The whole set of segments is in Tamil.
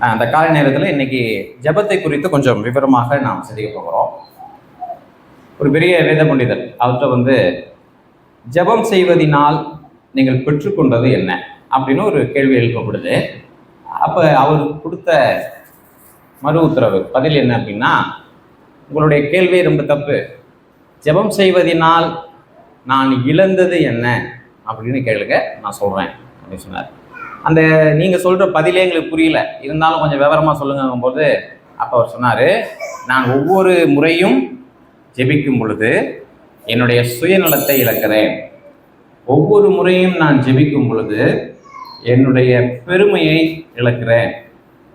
அந்த காலை நேரத்தில் இன்னைக்கு ஜபத்தை குறித்து கொஞ்சம் விவரமாக நாம் சிந்திக்க போகிறோம். ஒரு பெரிய வேத பண்டிதர் அவர்கிட்ட ஜபம் செய்வதனால் நீங்கள் பெற்றுக்கொண்டது என்ன அப்படின்னு ஒரு கேள்வி எழுப்பப்படுது. அப்போ அவர் கொடுத்த மறு உத்தரவு பதில் என்ன அப்படின்னா, உங்களுடைய கேள்வி ரொம்ப தப்பு. ஜபம் செய்வதனால் நான் இழந்தது என்ன அப்படின்னு கேளுங்க, நான் சொல்கிறேன் அப்படின்னு சொன்னார். அந்த நீங்கள் சொல்கிற பதிலே எங்களுக்கு புரியல, இருந்தாலும் கொஞ்சம் விவரமாக சொல்லுங்கும் போது அப்போ அவர் சொன்னார், நான் ஒவ்வொரு முறையும் ஜெபிக்கும் பொழுது என்னுடைய சுயநலத்தை இழக்கிறேன். ஒவ்வொரு முறையும் நான் ஜெபிக்கும் பொழுது என்னுடைய பெருமையை இழக்கிறேன்.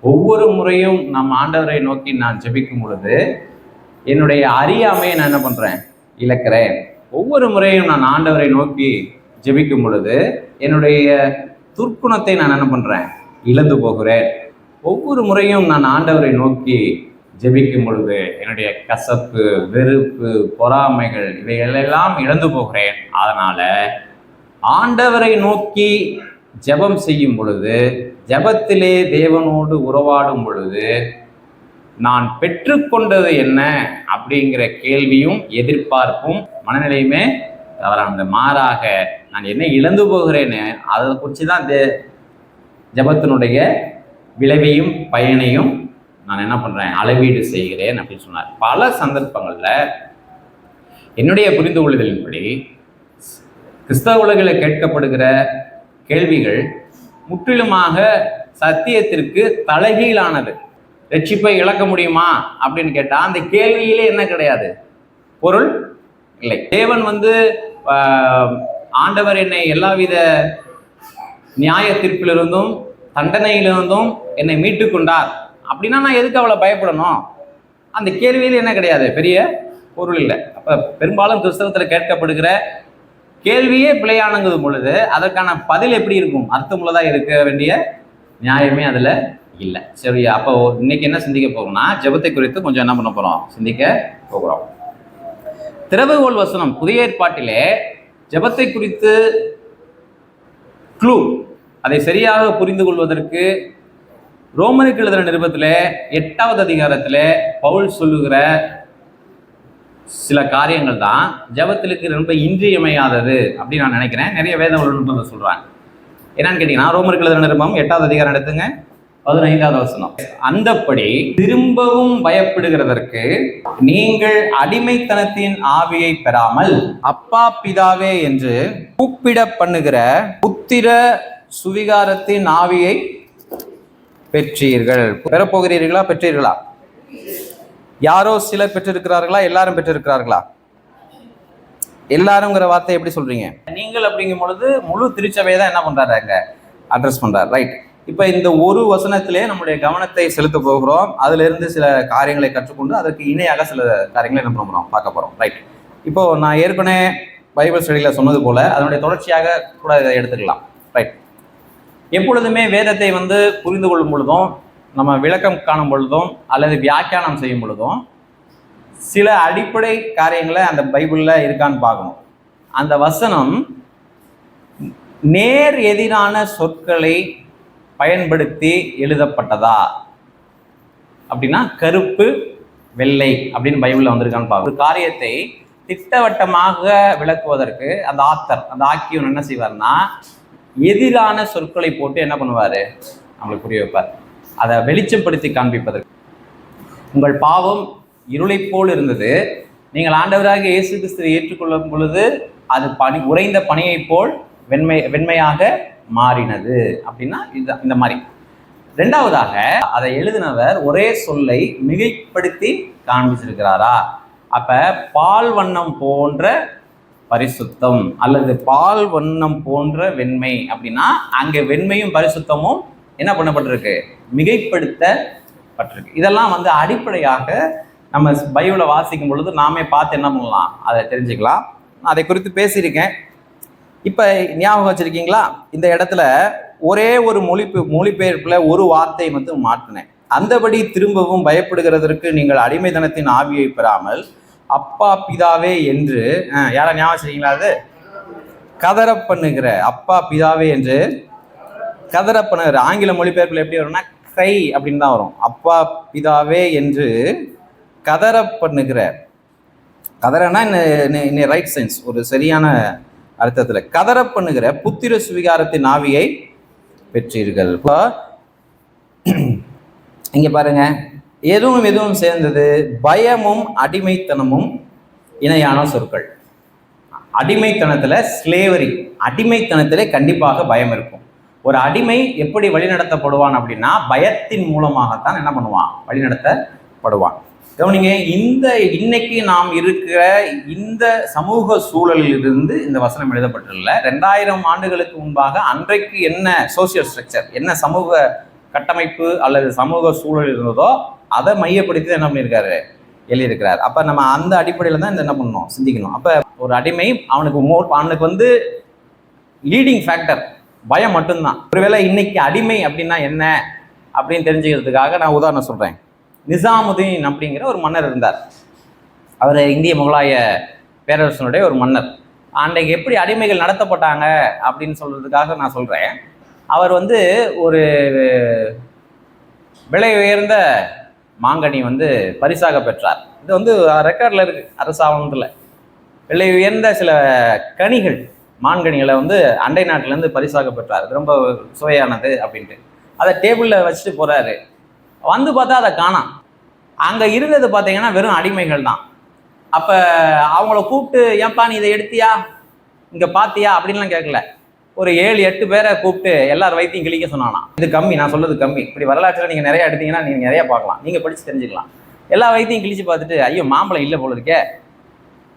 ஒவ்வொரு முறையும் நம் ஆண்டவரை நோக்கி நான் ஜெபிக்கும் பொழுது என்னுடைய அறியாமையை நான் என்ன பண்ணுறேன், இழக்கிறேன். ஒவ்வொரு முறையும் நான் ஆண்டவரை நோக்கி ஜெபிக்கும் பொழுது என்னுடைய துர்க்குணத்தை நான் என்ன பண்ணுறேன், இழந்து போகிறேன். ஒவ்வொரு முறையும் நான் ஆண்டவரை நோக்கி ஜெபிக்கும் பொழுது என்னுடைய கசப்பு, வெறுப்பு, பொறாமைகள் இவைகளெல்லாம் இழந்து போகிறேன். அதனால் ஆண்டவரை நோக்கி ஜெபம் செய்யும் பொழுது, ஜெபத்திலே தேவனோடு உறவாடும் பொழுது நான் பெற்றுக்கொண்டது என்ன அப்படிங்கிற கேள்வியும் எதிர்பார்ப்பும் மனநிலையுமே தவறானது. மாறாக நான் என்ன இழந்து போகிறேன்னு அதை குறித்து தான் ஜபத்தினுடைய விளைவையும் பயனையும் நான் என்ன பண்ணுறேன், அளவீடு செய்கிறேன் அப்படின்னு சொன்னார். பல சந்தர்ப்பங்களில் என்னுடைய புரிந்து கொள்ளுதலின்படி கிறிஸ்தவ உலகில் கேட்கப்படுகிற கேள்விகள் முற்றிலுமாக சத்தியத்திற்கு தலைகீழானது. ரட்சிப்பை இழக்க முடியுமா அப்படின்னு கேட்டால் அந்த கேள்வியிலே என்ன கிடையாது, பொருள் இல்லை. தேவன் ஆண்டவர் என்னை எல்லாவித நியாய தீர்ப்பிலிருந்தும் தண்டனையிலிருந்தும் என்னை மீட்டு கொண்டார் அப்படின்னா நான் எதுக்கு அவளை பயப்படணும்? அந்த கேள்வியில் என்ன கிடையாது, பெரிய பொருள் இல்லை. அப்போ பெரும்பாலும் கிறிஸ்தவத்தில் கேட்கப்படுகிற கேள்வியே பிழையானங்கும் பொழுது அதற்கான பதில் எப்படி இருக்கும், அர்த்தமுள்ளதாக இருக்க வேண்டிய நியாயமே அதில் இல்லை. சரி, அப்போ இன்னைக்கு என்ன சிந்திக்க போகிறோம்னா, ஜெபத்தை குறித்து கொஞ்சம் என்ன பண்ண போகிறோம், சிந்திக்க போகிறோம். திறவுகோல் வசனம் புதிய ஏற்பாட்டிலே ஜெபத்தை குறித்து க்ளூ, அதை சரியாக புரிந்து கொள்வதற்கு ரோமருக்கு எழுதின நிருபத்தில் 8வது அதிகாரத்தில் பவுல் சொல்லுகிற சில காரியங்கள் தான் ஜெபத்திற்கு ரொம்ப இன்றியமையாதது அப்படின்னு நான் நினைக்கிறேன். நிறைய வேத வல்லுநர்கள் சொல்றாங்க. என்னன்னு கேட்டீங்கன்னா, ரோமருக்கு எழுதின நிருபம் 8வது அதிகாரம் எடுத்துங்க, 15வது வசனம். அந்தப்படி திரும்பவும் பயப்படுகிறதற்கு நீங்கள் அடிமைத்தனத்தின் ஆவியை பெறாமல் அப்பா பிதாவே என்று கூப்பிட பண்ணுகிற புத்திர சுவிகாரத்தின் ஆவியை பெற்றீர்கள். பெறப்போகிறீர்களா, பெற்றீர்களா? யாரோ சிலர் பெற்றிருக்கிறார்களா, எல்லாரும் பெற்றிருக்கிறார்களா? எல்லாருங்கிற வார்த்தை எப்படி சொல்றீங்க? நீங்கள் அப்படிங்கும் பொழுது முழு திருச்சபையை தான் என்ன பண்றாரு, அங்க அட்ரஸ் பண்றாரு. ரைட். இப்போ இந்த ஒரு வசனத்திலே நம்முடைய கவனத்தை செலுத்த போகிறோம். அதுல இருந்து சில காரியங்களை கற்றுக்கொண்டு அதற்கு இணையாக சில காரியங்களை என்ன பண்ண போறோம், பார்க்க போறோம். ரைட். இப்போ நான் ஏற்கனவே பைபிள் ஸ்டடியில் சொன்னது போல அதனுடைய தொடர்ச்சியாக கூட இதை எடுத்துக்கலாம். ரைட். எப்பொழுதுமே வேதத்தை புரிந்து கொள்ளும் பொழுதும், நம்ம விளக்கம் காணும் பொழுதும் அல்லது வியாக்கியானம் செய்யும் பொழுதும் சில அடிப்படை காரியங்களை அந்த பைபிளில் இருக்கான்னு பார்க்கணும். அந்த வசனம் நேர் எதிரான சொற்களை பயன்படுத்தி எழுதப்பட்டதா அப்படின்னா கருப்பு வெள்ளை அப்படின்னு பைபிளில் வந்திருக்கான்னு பார்க்கணும். ஒரு காரியத்தை திட்டவட்டமாக விளக்குவதற்கு அந்த ஆத்தர், அந்த ஆக்கியவன் என்ன செய்வார்னா எதிரான சொற்களை போட்டு என்ன பண்ணுவார், நம்மளுக்கு புரிய வைப்பார். அதை வெளிச்சப்படுத்தி காண்பிப்பதற்கு. உங்கள் பாவம் இருளை போல் இருந்தது, நீங்கள் ஆண்டவராக இயேசு கிறிஸ்துவை ஏற்றுக்கொள்ளும் பொழுது அது உறைந்த பனியை போல் வெண்மையாக மாறினது அப்படின்னா இந்த மாதிரி. ரெண்டாவதாக அதை எழுதினவர் ஒரே சொல்லை மிகைப்படுத்தி காண்பிச்சிருக்கிறாரா? அப்ப பால் வண்ணம் போன்ற பரிசுத்தம் அல்லது பால் வண்ணம் போன்ற வெண்மை அப்படின்னா அங்கே வெண்மையும் பரிசுத்தமும் என்ன பண்ணப்பட்டிருக்கு, மிகைப்படுத்தப்பட்டிருக்கு. இதெல்லாம் அடிப்படையாக நம்ம பைபிளை வாசிக்கும் பொழுது நாமே பார்த்து என்ன பண்ணலாம், அதை தெரிஞ்சுக்கலாம். அதை குறித்து பேசியிருக்கேன். இப்போ ஞாபகம் வச்சிருக்கீங்களா? இந்த இடத்துல ஒரே ஒரு மொழிபெயர்ப்புல ஒரு வார்த்தை மாற்றினேன். அந்தபடி திரும்பவும் பயப்படுகிறதற்கு நீங்கள் அடிமைத்தனத்தின் ஆவியை பெறாமல் அப்பா பிதாவே என்று யாரா ஞாபகம் வச்சிருக்கீங்களா? அது கதற பண்ணுகிற அப்பா பிதாவே என்று கதற பண்ணுகிற. ஆங்கில மொழிபெயர்ப்புல எப்படி வரும்னா கை அப்படின்னு தான் வரும். அப்பா பிதாவே என்று கதற பண்ணுகிற, கதறனா ரைட் சென்ஸ், ஒரு சரியான அர்த்தத்தில் கதற பண்ணுகிற புத்திர சுவிகாரத்தின் ஆவியை பெற்றீர்கள். இப்போ இங்க பாருங்க, எதுவும் சேர்ந்தது. பயமும் அடிமைத்தனமும் இணையான சொற்கள். அடிமைத்தனத்துல ஸ்லேவரி, அடிமைத்தனத்திலே கண்டிப்பாக பயம் இருக்கும். ஒரு அடிமை எப்படி வழிநடத்தப்படுவான் அப்படின்னா பயத்தின் மூலமாகத்தான் என்ன பண்ணுவான், வழிநடத்தப்படுவான். கவனிங்க, இன்னைக்கு நாம் இருக்கிற இந்த சமூக சூழலில் இருந்து இந்த வசனம் எழுதப்பட்டுள்ள 2000 ஆண்டுகளுக்கு முன்பாக அன்றைக்கு என்ன சோசியல் ஸ்ட்ரக்சர், என்ன சமூக கட்டமைப்பு அல்லது சமூக சூழல் இருந்ததோ அதை மையப்படுத்தி என்ன பண்ணியிருக்காரு, எழுதியிருக்கிறார். அப்ப நம்ம அந்த அடிப்படையில் தான் என்ன பண்ணணும், சிந்திக்கணும். அப்ப ஒரு அடிமை அவனுக்கு வந்து லீடிங் ஃபேக்டர் பயம் மட்டும்தான். ஒருவேளை இன்னைக்கு அடிமை அப்படின்னா என்ன அப்படின்னு தெரிஞ்சுக்கிறதுக்காக நான் உதாரணம் சொல்றேன். நிசாமுதீன் அப்படிங்கிற ஒரு மன்னர் இருந்தார். அவர் இந்திய முகலாய பேரரசனுடைய ஒரு மன்னர். அன்றைக்கு எப்படி அடிமைகள் நடத்தப்பட்டாங்க அப்படின்னு சொல்றதுக்காக நான் சொல்றேன். அவர் வந்து ஒரு விலை உயர்ந்த மாங்கனி வந்து பரிசாக பெற்றார். இது வந்து ரெக்கார்டில் இருக்கு, அரசாவணத்தில். விலை உயர்ந்த சில கனிகள், மான்கனிகளை வந்து அண்டை நாட்டிலேருந்து பரிசாக பெற்றார். இது ரொம்ப சுவையானது அப்படின்ட்டு அதை டேபிளில் வச்சுட்டு போகிறாரு. வந்து பார்த்தா அதை காணாம். அங்கே இருந்தது பார்த்தீங்கன்னா வெறும் அடிமைகள் தான். அப்போ அவங்கள கூப்பிட்டு, ஏன்பா நீ இதை எடுத்தியா, இங்கே பார்த்தியா அப்படின்லாம் கேட்கல. ஒரு 7-8 பேரை கூப்பிட்டு எல்லார் வயிற்றையும் கிழிக்க சொன்னானா. இது கம்மி, நான் சொல்றது கம்மி. இப்படி வரலாற்றில் நீங்கள் நிறைய எடுத்தீங்கன்னா நீங்கள் நிறைய பார்க்கலாம், நீங்கள் படித்து தெரிஞ்சுக்கலாம். எல்லா வயிற்றையும் கிழிச்சு பார்த்துட்டு, ஐயோ மாம்பழம் இல்லை போல இருக்கே,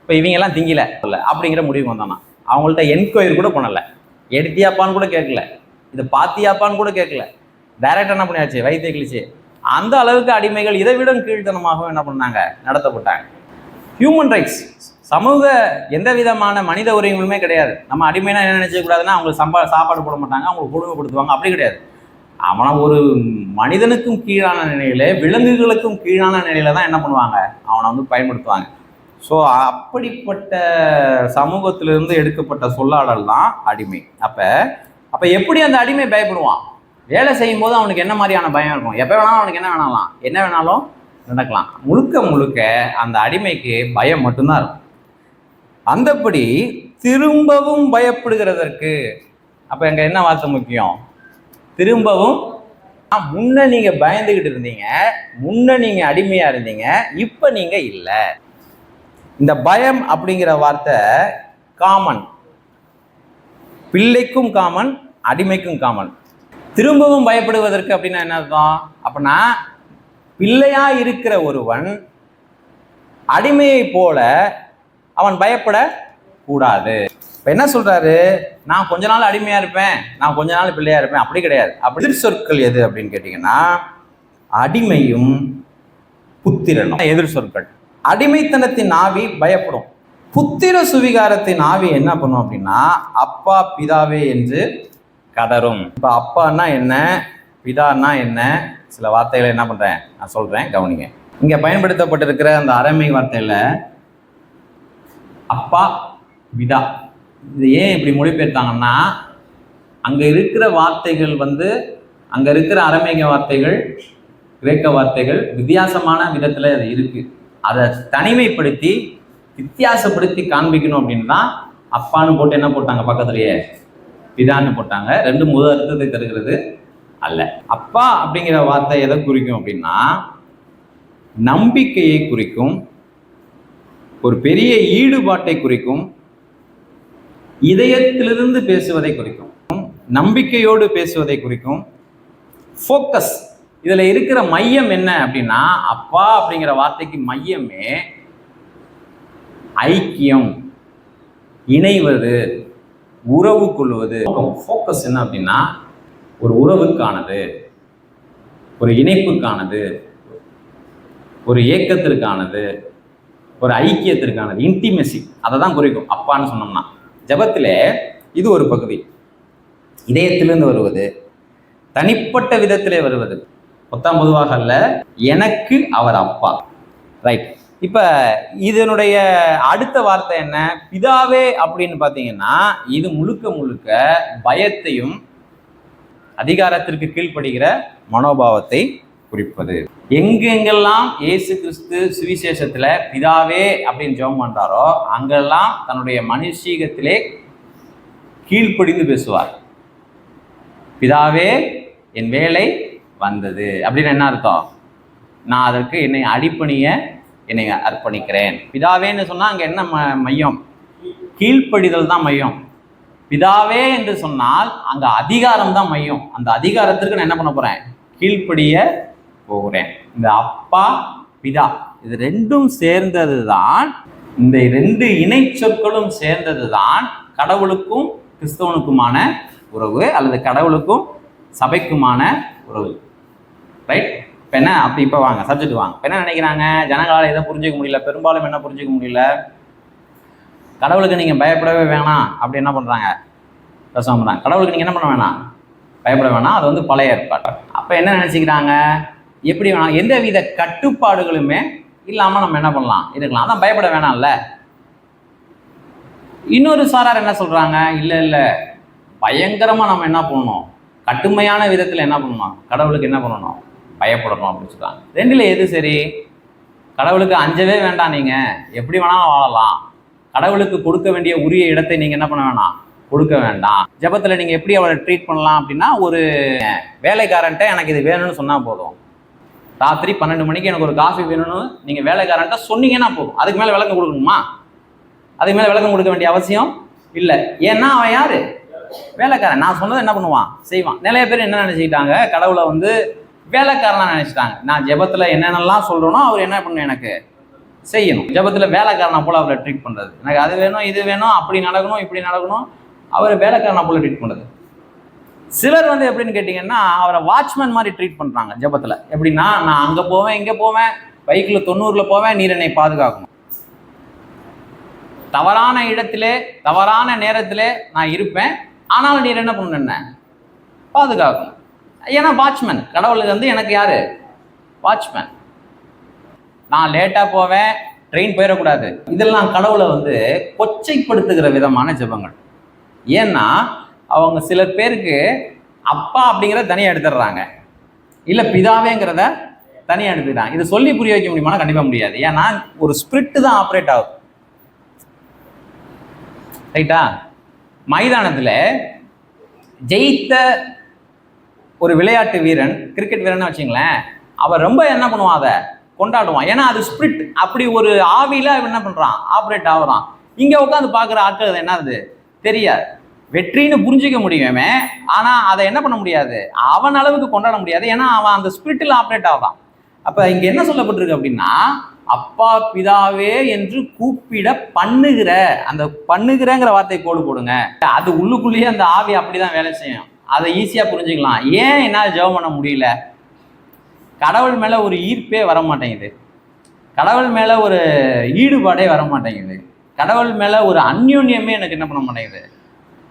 இப்போ இவங்கெல்லாம் திங்கல இல்லை அப்படிங்கிற முடிவு வந்தானா. அவங்கள்ட்ட என்கொயரி கூட பண்ணலை, எடுத்தியாப்பான்னு கூட கேட்கல, இது பாத்தியாப்பான்னு கூட கேட்கல. டைரக்டாக என்ன பண்ணியாச்சு, வயிற்றை கிழிச்சு. அந்த அளவுக்கு அடிமைகள் இதை விட கீழ்த்தனமாக என்ன பண்ணாங்க, நடத்தப்பட்டாங்க. ஹியூமன் ரைட்ஸ், சமூக எந்த விதமான மனித உரிமைகளுமே கிடையாது. நம்ம அடிமைனா என்ன நினைச்சக்கூடாதுன்னா அவங்களுக்கு சாப்பாடு போட மாட்டாங்க, அவங்களுக்கு கொடுமைப்படுத்துவாங்க, அப்படி கிடையாது. அவனை ஒரு மனிதனுக்கும் கீழான நிலையில, விலங்குகளுக்கும் கீழான நிலையில தான் என்ன பண்ணுவாங்க, அவனை வந்து பயன்படுத்துவாங்க. ஸோ அப்படிப்பட்ட சமூகத்திலிருந்து எடுக்கப்பட்ட சொல்லாடல் தான் அடிமை. அப்போ எப்படி அந்த அடிமை பயப்படுவான்? வேலை செய்யும் போது அவனுக்கு என்ன மாதிரியான பயம் இருக்கும்? எப்போ வேணாலும் அவனுக்கு என்ன வேணாலும் நடக்கலாம். முழுக்க அந்த அடிமைக்கு பயம் மட்டும்தான் இருக்கும். அந்தபடி திரும்பவும் பயப்படுகிறதற்கு, அப்போ எங்க என்ன வார்த்தை முக்கியம்? திரும்பவும். முன்ன நீங்க பயந்துகிட்டு இருந்தீங்க, முன்ன நீங்க அடிமையா இருந்தீங்க, இப்ப நீங்க இல்லை. இந்த பயம் அப்படிங்கிற வார்த்தை காமன், பிள்ளைக்கும் காமன், அடிமைக்கும் காமன். திரும்பவும் பயப்படுவதற்கு அப்படின்னா என்ன அர்த்தம்? அப்படின்னா பிள்ளையா இருக்கிற ஒருவன் அடிமையை போல அவன் பயப்படக்கூடாது. இப்போ என்ன சொல்றாரு, நான் கொஞ்ச நாள் அடிமையா இருப்பேன், நான் கொஞ்ச நாள் பிள்ளையா இருப்பேன், அப்படி கிடையாது. அப்படி எதிர் சொற்கள் எது அப்படின்னு கேட்டீங்கன்னா, அடிமையும் புத்திரனும் எதிர் சொற்கள். அடிமைத்தனத்தின் ஆவி பயப்படும். புத்திர சுவிகாரத்தின் ஆவி என்ன பண்ணும் அப்படின்னா, அப்பா பிதாவே என்று கதரும். இப்போ அப்பான்னா என்ன, பிதான்னா என்ன, சில வார்த்தைகளை என்ன பண்றேன் நான் சொல்றேன், கவனிங்க. இங்க பயன்படுத்தப்பட்டிருக்கிற அந்த அரைமை வார்த்தையில அப்பா பிதா, இது ஏன் இப்படி மொழிபெயர்த்தாங்கன்னா, அங்க இருக்கிற வார்த்தைகள் வந்து, அங்க இருக்கிற அரமேக வார்த்தைகள், கிரேக்க வார்த்தைகள் வித்தியாசமான விதத்துல அது இருக்கு. அதை தனிமைப்படுத்தி வித்தியாசப்படுத்தி காண்பிக்கணும் அப்படின்னு தான் அப்பான்னு போட்டு என்ன போட்டாங்க, பக்கத்துலயே பிதான்னு போட்டாங்க. ரெண்டு முதல் அர்த்தத்தை தருகிறது அல்ல. அப்பா அப்படிங்கிற வார்த்தை எதை குறிக்கும் அப்படின்னா, நம்பிக்கையை குறிக்கும், ஒரு பெரிய ஈடுபாட்டை குறிக்கும், இதயத்திலிருந்து பேசுவதை குறிக்கும், நம்பிக்கையோடு பேசுவதை குறிக்கும். ஃபோக்கஸ், இதுல இருக்கிற மையம் என்ன அப்படின்னா, அப்பா அப்படிங்கிற வார்த்தைக்கு மையமே ஐக்கியம், இணைவது, உறவு கொள்வது. ஃபோக்கஸ் என்ன அப்படின்னா, ஒரு உறவுக்கானது, ஒரு இணைப்புக்கானது, ஒரு ஏக்கத்திற்கானது, ஒரு ஐக்கியத்திற்கானது, இன்டிமெசி, அதை தான் குறிக்கும் அப்பான்னு சொன்னோம்னா. ஜபத்திலே இது ஒரு பகுதி, இதயத்திலிருந்து வருவது, தனிப்பட்ட விதத்திலே வருவது, மொத்தம் பொதுவாக அல்ல, எனக்கு அவர் அப்பா. ரைட். இப்ப இதனுடைய அடுத்த வார்த்தை என்ன, பிதாவே அப்படின்னு பார்த்தீங்கன்னா, இது முழுக்க முழுக்க பயத்தையும் அதிகாரத்திற்கு கீழ்ப்படுகிற மனோபாவத்தை குறிப்பது. எங்கெங்கெல்லாம் இயேசு கிறிஸ்து சுவிசேஷத்துல பிதாவே அப்படின்னு ஜெபம் பண்றாரோ அங்கெல்லாம் தன்னுடைய மனுஷீகத்திலே கீழ்ப்படிந்து பேசுவார். பிதாவே என் வேலை வந்தது அப்படின்னு என்ன அர்த்தம்? நான் அதற்கு என்னை என்னை அர்ப்பணிக்கிறேன். பிதாவேன்னு சொன்னா அங்க என்ன மையம்? கீழ்ப்படிதல் தான் மையம். பிதாவே என்று சொன்னால் அங்க அதிகாரம் தான் மையம். அந்த அதிகாரத்திற்கு நான் என்ன பண்ண போறேன்? கீழ்ப்படிய போகிறேன். இந்த அப்பா பிதா இது ரெண்டும் சேர்ந்தது தான், இந்த ரெண்டு இணை சொற்களும் சேர்ந்தது தான் கடவுளுக்கும் கிறிஸ்தவனுக்குமான உறவு, அல்லது கடவுளுக்கும் சபைக்குமான உறவு. ரைட்? இப்போ என்ன அப்படி இப்போ வாங்க சப்ஜெக்ட் வாங்க. இப்போ என்ன நினைக்கிறாங்க ஜனங்களால் எதை புரிஞ்சிக்க முடியல? பெரும்பாலும் என்ன புரிஞ்சிக்க முடியல? கடவுளுக்கு நீங்கள் பயப்படவே வேணாம் அப்படி என்ன பண்ணுறாங்க? பிரசவம் பண்ணுறாங்க. கடவுளுக்கு நீங்கள் என்ன பண்ண வேணாம்? பயப்பட வேணாம், அது வந்து பழைய ஏற்பாடு. அப்போ என்ன நினச்சிக்கிறாங்க? எப்படி வேணாம், எந்த வித கட்டுப்பாடுகளுமே இல்லாமல் நம்ம என்ன பண்ணலாம், இருக்கலாம். அதான் பயப்பட வேணாம்ல. இன்னொரு சாரார் என்ன சொல்கிறாங்க? இல்லை இல்லை, பயங்கரமாக நம்ம என்ன பண்ணணும், கட்டுமையான விதத்தில் என்ன பண்ணணும், கடவுளுக்கு என்ன பண்ணணும், பயப்படணும் அப்படின்னு சொல்கிறாங்க. ரெண்டில் எது சரி? கடவுளுக்கு அஞ்சவே வேண்டாம், நீங்கள் எப்படி வேணாலும் வாழலாம். கடவுளுக்கு கொடுக்க வேண்டிய உரிய இடத்தை நீங்கள் என்ன பண்ண வேணாம், கொடுக்க வேண்டாம். ஜபத்தில் நீங்கள் எப்படி அவரை ட்ரீட் பண்ணலாம் அப்படின்னா, ஒரு வேலைக்காரன்ட்ட எனக்கு இது வேணும்னு சொன்னால் போதும். ராத்திரி 12 மணிக்கு எனக்கு ஒரு காஃபி வேணும்னு நீங்கள் வேலைக்காரன்ட்ட சொன்னீங்கன்னா போதும். அதுக்கு மேலே விளக்கம் கொடுக்கணுமா? அதுக்கு மேலே விளக்கம் கொடுக்க வேண்டிய அவசியம் இல்லை. ஏன்னா அவன் யாரு? வேலைக்காரன். நான் சொன்னதை என்ன பண்ணுவான், செய்வான். நிறைய பேர் என்ன நினச்சிக்கிட்டாங்க, கடவுளை வந்து வேலைக்காரனாக நினச்சிட்டாங்க. நான் ஜபத்தில் என்னென்னலாம் சொல்கிறேனோ அவர் என்ன பண்ணணும், எனக்கு செய்யணும். ஜபத்தில் வேலைக்காரனை போல் அவரை ட்ரீட் பண்ணுறது, எனக்கு அது வேணும் இது வேணும், அப்படி நடக்கணும் இப்படி நடக்கணும், அவர் வேலைக்காரனை போல் ட்ரீட் பண்ணுறது. சிலர் வந்து எப்படின்னு கேட்டிங்கன்னா, அவரை வாட்ச்மேன் மாதிரி ட்ரீட் பண்ணுறாங்க ஜபத்தில். எப்படின்னா, நான் அங்கே போவேன் இங்கே போவேன், பைக்கில் 90ல் போவேன், நீர் என்னை பாதுகாக்கணும். தவறான இடத்திலே தவறான நேரத்திலே நான் இருப்பேன், ஆனாலும் நீர் என்ன பண்ணணும், என்ன பாதுகாக்கணும். ஏன்னா வாட்ச்மேன், கடவுளுக்கு வந்து எனக்கு யாரு? வாட்ச்மேன். நான் லேட்டாக போவேன், ட்ரெயின் போயிடக்கூடாது. இதெல்லாம் கடவுளை வந்து கொச்சைப்படுத்துகிற விதமான ஜபங்கள். ஏன்னா அவங்க சில பேருக்கு அப்பா அப்படிங்கிறத தனியாக எடுத்துடுறாங்க, இல்லை பிதாவேங்கிறத தனியாக எடுத்துக்கிறாங்க. இதை சொல்லி புரிய வைக்க முடியுமானா கண்டிப்பாக முடியாது. ஏன்னா ஒரு ஸ்பிரிட்டு தான் ஆப்ரேட் ஆகுது. ரைட்டா? மைதானத்தில் ஜெயித்த ஒரு விளையாட்டு வீரன், கிரிக்கெட் வீரன் வச்சுங்களேன், அவர் ரொம்ப என்ன பண்ணுவான், அதை கொண்டாடுவான். ஏன்னா அது ஸ்பிரிட், அப்படி ஒரு ஆவியில் அவன் என்ன பண்ணுறான், ஆப்ரேட் ஆகுறான். இங்கே உட்காந்து பார்க்குற ஆட்கள் அது என்னது தெரியாது. வெற்றின்னு புரிஞ்சிக்க முடியுமே, ஆனால் அதை என்ன பண்ண முடியாது, அவன் அளவுக்கு கொண்டாட முடியாது. ஏன்னா அவன் அந்த ஸ்பிரிட்டில் ஆப்ரேட் ஆகிறான். அப்போ இங்கே என்ன சொல்லப்பட்டிருக்கு அப்படின்னா, அப்பா பிதாவே என்று கூப்பிட பண்ணுகிற, அந்த பண்ணுகிறங்கிற வார்த்தை கோடு போடுங்க. அது உள்ளுக்குள்ளேயே அந்த ஆவி அப்படிதான் வேலை செய்யும். அதை ஈஸியாக புரிஞ்சுக்கலாம். ஏன் என்னால் ஜெபம் பண்ண முடியல? கடவுள் மேலே ஒரு ஈர்ப்பே வர மாட்டேங்குது, கடவுள் மேலே ஒரு ஈடுபாடே வர மாட்டேங்குது, கடவுள் மேலே ஒரு அந்யோன்யமே எனக்கு என்ன பண்ண மாட்டேங்குது,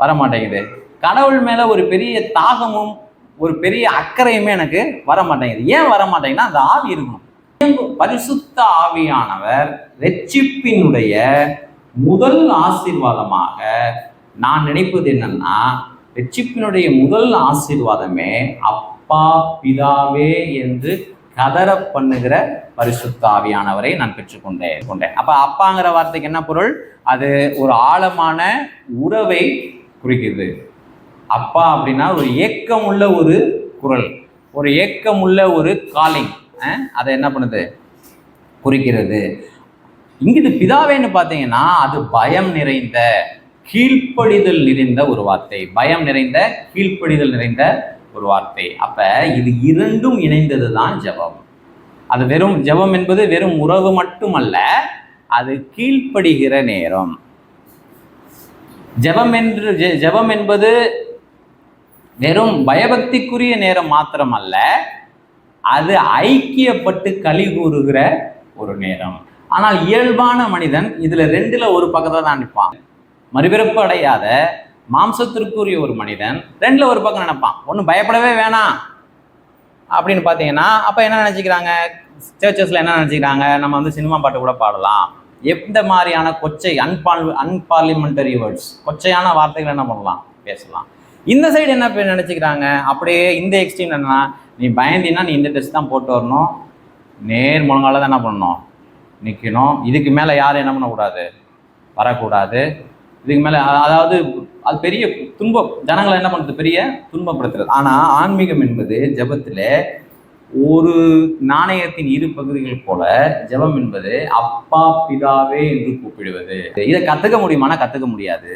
வர மாட்டேங்குது. கடவுள் மேலே ஒரு பெரிய தாகமும் ஒரு பெரிய அக்கறையுமே எனக்கு வர மாட்டேங்குது. ஏன் வர மாட்டேங்குதுன்னா, அந்த ஆவி இருக்கணும். பரிசுத்த ஆவியானவர் ரட்சிப்பினுடைய முதல் ஆசீர்வாதமாக நான் நினைப்பது என்னன்னா, ரட்சிப்பினுடைய முதல் ஆசீர்வாதமே அப்பா பிதாவே என்று கதற பண்ணுகிற பரிசுத்த ஆவியானவரை நான் பெற்றுக்கொண்டேன். அப்ப அப்பாங்கிற வார்த்தைக்கு என்ன பொருள்? அது ஒரு ஆழமான உறவை குறிக்கிறது. அப்பா அப்படின்னா ஒரு ஏக்கமுள்ள ஒரு குரல், ஒரு ஏக்கமுள்ள ஒரு காலிங், அதை என்ன பண்ணுது, குறிக்கிறது. இங்கிட்டு பிதாவேன்னு பார்த்தீங்கன்னா அது பயம் நிறைந்த, கீழ்ப்படிதல் நிறைந்த ஒரு வார்த்தை, பயம் நிறைந்த, கீழ்ப்படிதல் நிறைந்த ஒரு வார்த்தை. அப்ப இது இரண்டும் இணைந்தது தான் ஜெபம். அது வெறும் ஜெபம் என்பது வெறும் உறவு மட்டுமல்ல, அது கீழ்ப்படுகிற நேரம். ஜெபம் என்பது வெறும் பயபக்திக்குரிய நேரம் மாத்திரமல்ல, அது ஐக்கியப்பட்டு களி கூறுகிற ஒரு நேரம். ஆனால் இயல்பான மனிதன் இதுல ரெண்டுல ஒரு பக்கத்தை தான் நிற்பான். மறுபிறப்பு அடையாத மாம்சத்திற்குரிய ஒரு மனிதன் ரெண்டுல ஒரு பக்கம் நினைப்பான். ஒன்றும் பயப்படவே வேணாம் அப்படின்னு பார்த்தீங்கன்னா, அப்போ என்ன நினச்சிக்கிறாங்க சர்ச்சஸில், என்ன நினச்சிக்கிறாங்க, நம்ம வந்து சினிமா பாட்டு கூட பாடலாம், எந்த மாதிரியான கொச்சை அன்பார்லிமெண்டரி வேர்ட்ஸ், கொச்சையான வார்த்தைகள் என்ன பண்ணலாம், பேசலாம். இந்த சைடு என்ன நினச்சிக்கிறாங்க, அப்படியே இந்த எக்ஸ்ட்ரீம் என்னன்னா, நீ பயந்தினா நீ இந்த டெஸ்ட் தான் போட்டு வரணும், நேர் முழங்கால தான் என்ன பண்ணணும், நிற்கணும். இதுக்கு மேலே யாரும் என்ன பண்ணக்கூடாது, வரக்கூடாது. இதுக்கு மேலே அதாவது அது பெரிய துன்பம், ஜனங்களை என்ன பண்ணுறது, பெரிய துன்பப்படுத்துறது. ஆனால் ஆன்மீகம் என்பது ஜபத்தில் ஒரு நாணயத்தின் இரு பகுதிகள் போல ஜபம் என்பது அப்பா பிதாவே என்று கூப்பிடுவது. இதை கற்றுக்க முடியுமானா கற்றுக்க முடியாது.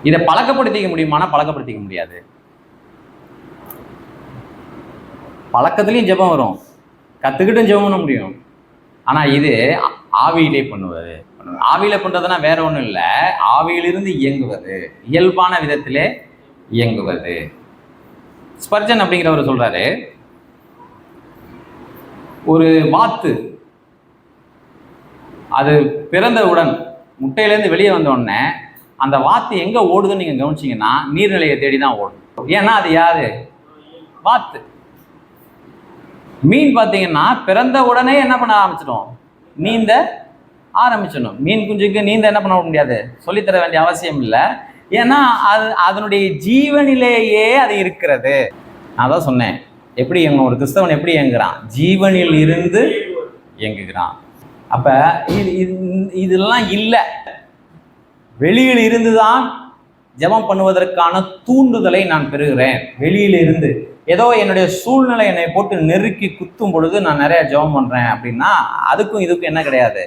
இதை பழக்கப்படுத்திக்க முடியுமானா பழக்கப்படுத்திக்க முடியாது. பழக்கத்துலேயும் ஜெபம் வரும், கற்றுக்கிட்டும் ஜெபம் பண்ண முடியும். ஆனால் இது ஆவியிலே பண்ணுவது. ஆவியில பண்ணுறதுனா வேற ஒன்றும் இல்லை, ஆவியிலிருந்து இயங்குவது, இயல்பான விதத்திலே இயங்குவது. ஸ்பர்ஜன் அப்படிங்கிறவர் சொல்றாரு, ஒரு வாத்து அது பிறந்தவுடன் முட்டையிலேருந்து வெளியே வந்த உடனே அந்த வாத்து எங்கே ஓடுதுன்னு நீங்கள் கவனிச்சிங்கன்னா நீர்நிலையை தேடி தான் ஓடும். ஏன்னா அது யாரு, வாத்து. மீன் பார்த்தீங்கன்னா பிறந்த உடனே என்ன பண்ண ஆரம்பிச்சிடும், நீந்த ஆரம்பிச்சிடணும். மீன் குஞ்சுக்கு நீந்த என்ன பண்ண முடியாது, சொல்லித்தர வேண்டிய அவசியம் இல்லை. ஏன்னா அது அதனுடைய ஜீவனிலேயே அது இருக்கிறது. நான் தான் சொன்னேன், எப்படி ஒரு கிறிஸ்தவன் எப்படி இயங்குகிறான், ஜீவனில் இருந்து இயங்குகிறான். அப்ப இதெல்லாம் இல்லை, வெளியில் இருந்துதான் ஜெபம் பண்ணுவதற்கான தூண்டுதலை நான் பெறுகிறேன். வெளியில இருந்து ஏதோ என்னுடைய சூழ்நிலை என்னை போட்டு நெருக்கி குத்தும் பொழுது நான் நிறைய ஜெபம் பண்றேன் அப்படின்னா அதுக்கும் இதுக்கும் என்ன கிடையாது,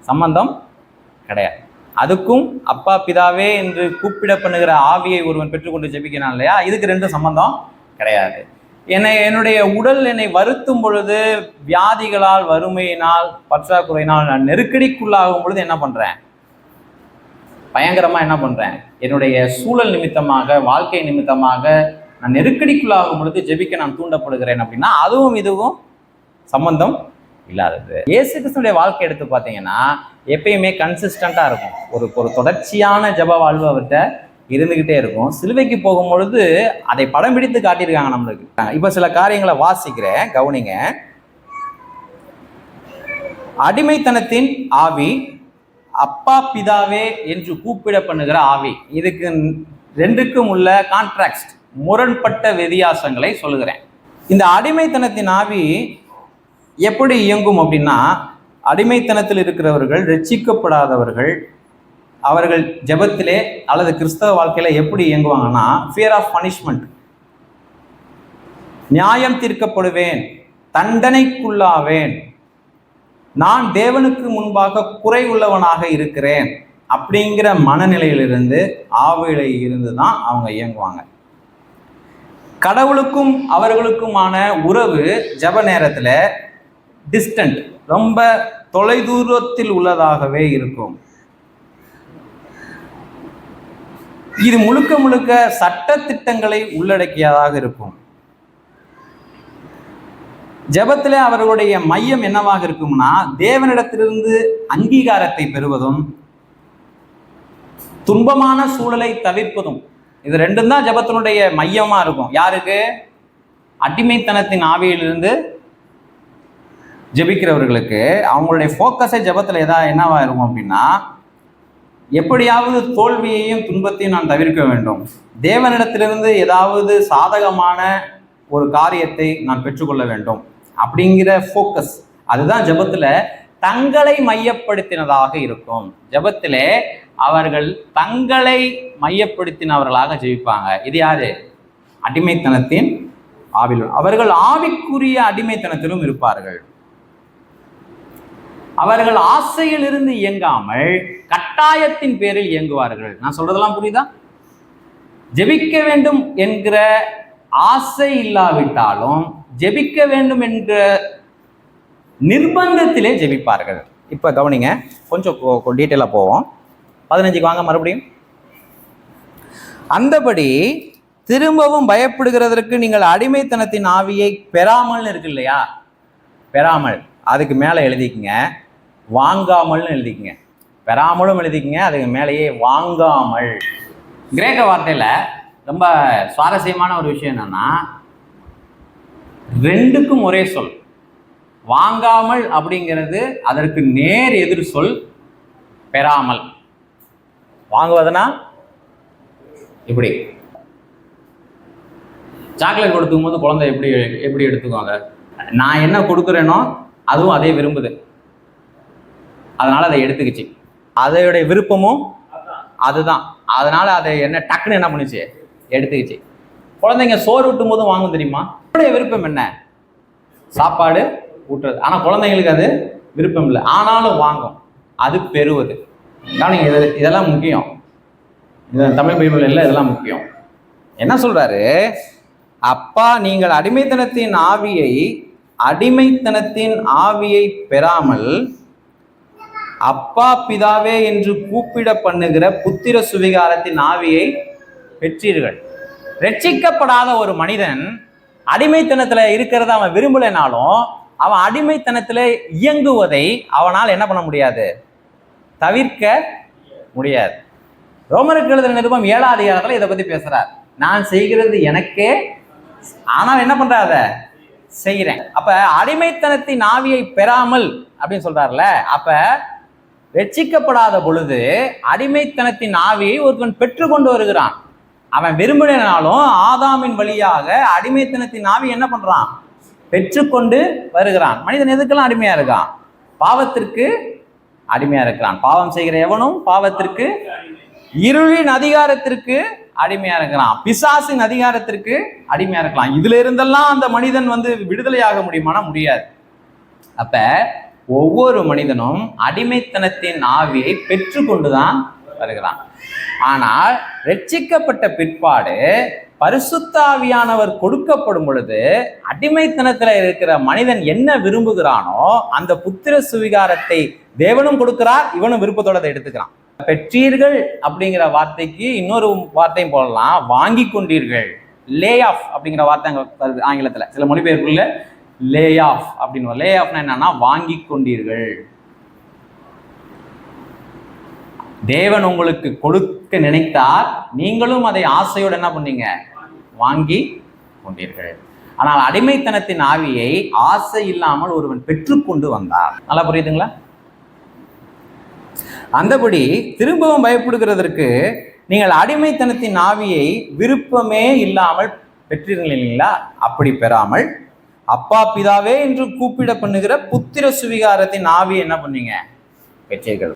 சம்பந்தம் கிடையாது. அதுக்கும் அப்பா பிதாவே என்று கூப்பிட பண்ணுகிற ஆவியை ஒருவன் பெற்றுக்கொண்டு ஜெபிக்கிறான் இல்லையா, இதுக்கு ரெண்டும் சம்பந்தம் கிடையாது. என்னுடைய உடல் என்னை வருத்தும் பொழுது, வியாதிகளால், வறுமையினால், பற்றாக்குறையினால் நான் நெருக்கடிக்குள்ளாகும் பொழுது என்ன பண்றேன், பயங்கரமா என்ன பண்றேன், என்னுடைய சூழல் நிமித்தமாக, வாழ்க்கை நிமித்தமாக நான் நெருக்கடிக்குள்ளாகும் பொழுது ஜெபிக்க நான் தூண்டப்படுகிறேன் அப்படின்னா அதுவும் இதுவும் சம்பந்தம் இல்லாதது. இயேசு கிறிஸ்துடைய வாழ்க்கை எடுத்து பார்த்தீங்கன்னா எப்பயுமே கன்சிஸ்டண்டா இருக்கும். ஒரு தொடர்ச்சியான ஜெப வாழ்வு அவர்கிட்ட இருந்துகிட்டே இருக்கும். சிலுவைக்கு போகும் பொழுது அதை படம் பிடித்து காட்டியிருக்காங்க நம்மளுக்கு. இப்ப சில காரியங்களை வாசிக்கிறேன், கவனிங்க. அடிமைத்தனத்தின் ஆவி, அப்பா பிதாவே என்று கூப்பிட பண்ணுகிற ஆவி, இதுக்கு ரெண்டுக்கும் உள்ள கான்ட்ராக்ட், முரண்பட்ட வித்தியாசங்களை சொல்லுகிறேன். இந்த அடிமைத்தனத்தின் ஆவி எப்படி இயங்கும் அப்படின்னா, அடிமைத்தனத்தில் இருக்கிறவர்கள், ரட்சிக்கப்படாதவர்கள், அவர்கள் ஜெபத்திலே அல்லது கிறிஸ்தவ வாழ்க்கையில எப்படி இயங்குவாங்கன்னா, ஃபியர் ஆஃப் பனிஷ்மெண்ட், நியாயம் தீர்க்கப்படுவேன், தண்டனைக்குள்ளாவேன், நான் தேவனுக்கு முன்பாக குறை உள்ளவனாக இருக்கிறேன் அப்படிங்கிற மனநிலையிலிருந்து, ஆவியில இருந்து தான் அவங்க இயங்குவாங்க. கடவுளுக்கும் அவர்களுக்குமான உறவு ஜெப நேரத்தில் டிஸ்டன்ட், ரொம்ப தொலைதூரத்தில் உள்ளதாகவே இருக்கும். இது முழுக்க முழுக்க சட்ட திட்டங்களை உள்ளடக்கியதாக இருக்கும். ஜெபத்தில் அவர்களுடைய மையம் என்னவாக இருக்கும்னா, தேவனிடத்திலிருந்து அங்கீகாரத்தை பெறுவதும் துன்பமான சூழலை தவிர்ப்பதும். இது ரெண்டும் தான் ஜெபத்தினுடைய மையமா இருக்கும். யாருக்கு? அடிமைத்தனத்தின் ஆவியிலிருந்து ஜெபிக்கிறவர்களுக்கு அவங்களுடைய ஃபோக்கஸை ஜெபத்தில் என்னவா இருக்கும் அப்படின்னா, எப்படியாவது தோல்வியையும் துன்பத்தையும் நான் தவிர்க்க வேண்டும், தேவனிடத்திலிருந்து ஏதாவது சாதகமான ஒரு காரியத்தை நான் பெற்றுக்கொள்ள வேண்டும் அப்படிங்கிற ஃபோக்கஸ். அதுதான் ஜெபத்தில் தங்களை மையப்படுத்தினதாக இருக்கும். ஜெபத்திலே அவர்கள் தங்களை மையப்படுத்தினவர்களாக ஜெபிப்பாங்க. இது யாரு? அடிமைத்தனத்தின் ஆவிலும். அவர்கள் ஆவிக்குரிய அடிமைத்தனத்திலும் இருப்பார்கள். அவர்கள் ஆசையில் இருந்து இயங்காமல் கட்டாயத்தின் பேரில் இயங்குவார்கள். நான் சொல்றதெல்லாம் புரியுதா? ஜெபிக்க வேண்டும் என்கிற ஆசை இல்லாவிட்டாலும் ஜெபிக்க வேண்டும் என்ற நிர்பந்தத்திலே ஜெபிப்பார்கள். இப்ப கவனிங்க, கொஞ்சம் டீட்டெயிலா போவோம். 15க்கு வாங்க மறுபடியும். அந்தபடி திரும்பவும் பயப்படுகிறதற்கு நீங்கள் அடிமைத்தனத்தின் ஆவியை பெறாமல் இருக்கு இல்லையா, பெறாமல், அதுக்கு மேலே எழுதிக்குங்க, வாங்காமல்னு எழுதிக்குங்க. பெறாமலும் எழுதிக்குங்க, அதுக்கு மேலேயே வாங்காமல். கிரேக்க வார்த்தையில் ரொம்ப சுவாரஸ்யமான ஒரு விஷயம் என்னன்னா, ரெண்டுக்கும் ஒரே சொல். வாங்காமல் அப்படிங்கிறது அதற்கு நேர் எதிர் சொல் பெறாமல். வாங்குவதுனா இப்படி, சாக்லேட் கொடுத்துக்கும் போது குழந்தை எப்படி எப்படி எடுத்துக்குவாங்க? நான் என்ன கொடுக்குறேனோ அதுவும் அதே விரும்புது, அதனால அதை எடுத்துக்கிச்சு. அதையுடைய விருப்பமும் அதுதான், அதனால அதை என்ன டக்குன்னு என்ன பண்ணுச்சு, எடுத்துக்கிச்சு. குழந்தைங்க சோறு ஊட்டும் போதும் வாங்கும் தெரியுமா? அவருடைய விருப்பம் என்ன? சாப்பாடு ஊட்டுறது. ஆனால் குழந்தைங்களுக்கு அது விருப்பம் இல்லை, ஆனாலும் வாங்கும். அது பெறுவது. இதெல்லாம் முக்கியம். தமிழ் பைபிள் இல்லை, இதெல்லாம் முக்கியம். என்ன சொல்றாரு? அப்பா, நீங்கள் அடிமைத்தனத்தின் ஆவியை பெறாமல் அப்பா பிதாவே என்று கூப்பிட பண்ணுகிற புத்திர சுவிகாரத்தின் ஆவியை பெற்றீர்கள். ரட்சிக்கப்படாத ஒரு மனிதன் அடிமைத்தனத்துல இருக்கிறத அவன் விரும்பலைனாலும் அவன் அடிமைத்தனத்துல இயங்குவதை அவனால் என்ன பண்ண முடியாது, தவிர்க்க முடியாது. ரோமருக்கு எழுதின நிருபம் 7ஆம் அதிகாரத்துல இதை பத்தி பேசுறார். நான் செய்கிறது எனக்கே, ஆனால் என்ன பண்றாத செய்கிறேன். அப்ப அடிமைத்தனத்தின் ஆவியை பெறாமல் அப்படின்னு சொல்றாருல, அப்ப ரட்சிக்கப்படாத பொழுது அடிமைத்தனத்தின் ஆவியை ஒருவன் பெற்றுக்கொண்டு வருகிறான். அவன் விரும்பினாலும் ஆதாமின் வழியாக அடிமைத்தனத்தின் ஆவி என்ன பண்றான், பெற்றுக்கொண்டு வருகிறான். மனிதன் எதுக்கெல்லாம் அடிமையா இருக்கான்? பாவத்திற்கு அடிமையா இருக்கிறான். பாவம் செய்கிற எவனும் பாவத்திற்கு, இருளின் அதிகாரத்திற்கு அடிமையா இருக்கிறான், பிசாசின் அதிகாரத்திற்கு அடிமையா இருக்கலாம். இதுல இருந்தெல்லாம் அந்த மனிதன் விடுதலையாக முடியுமானா முடியாது. அப்ப ஒவ்வொரு மனிதனும் அடிமைத்தனத்தின் ஆவியை பெற்று கொண்டுதான் வருகிறான். ஆனால் ரட்சிக்கப்பட்ட பிற்பாடு பரிசுத்த ஆவியானவர் கொடுக்கப்படும் பொழுது அடிமைத்தனத்துல இருக்கிற மனிதன் என்ன விரும்புகிறானோ அந்த புத்திர சுவிகாரத்தை தேவனும் கொடுக்கிறார், இவனும் விருப்பத்தோட அதை எடுத்துக்கிறான். பெற்றீர்கள் அப்படிங்கிற வார்த்தைக்கு இன்னொரு வார்த்தையும் போடலாம், வாங்கி கொண்டீர்கள். லே ஆஃப் அப்படிங்கிற வார்த்தை வருது ஆங்கிலத்தில், சில மொழிபெயர்ப்புல லே ஆஃப் அப்படின்னு. லே ஆஃப்னா என்னன்னா வாங்கி கொண்டீர்கள். தேவன் உங்களுக்கு கொடுக்க நினைத்தார், நீங்களும் அதை ஆசையோடு என்ன பண்ணீங்க, வாங்கி கொண்டீர்கள். ஆனால் அடிமைத்தனத்தின் ஆவியை ஆசை இல்லாமல் ஒருவன் பெற்றுக்கொண்டு வந்தார். நல்லா புரியுதுங்களா? அந்தபடி திரும்பவும் பயப்படுகிறதற்கு நீங்கள் அடிமைத்தனத்தின் ஆவியை விருப்பமே இல்லாமல் பெற்றீர்கள் இல்லைங்களா? அப்படி பெறாமல் அப்பா பிதாவே என்று கூப்பிட பண்ணுகிற புத்திர சுவிகாரத்தின் ஆவியை என்ன பண்ணீங்க, பெற்றீர்கள்.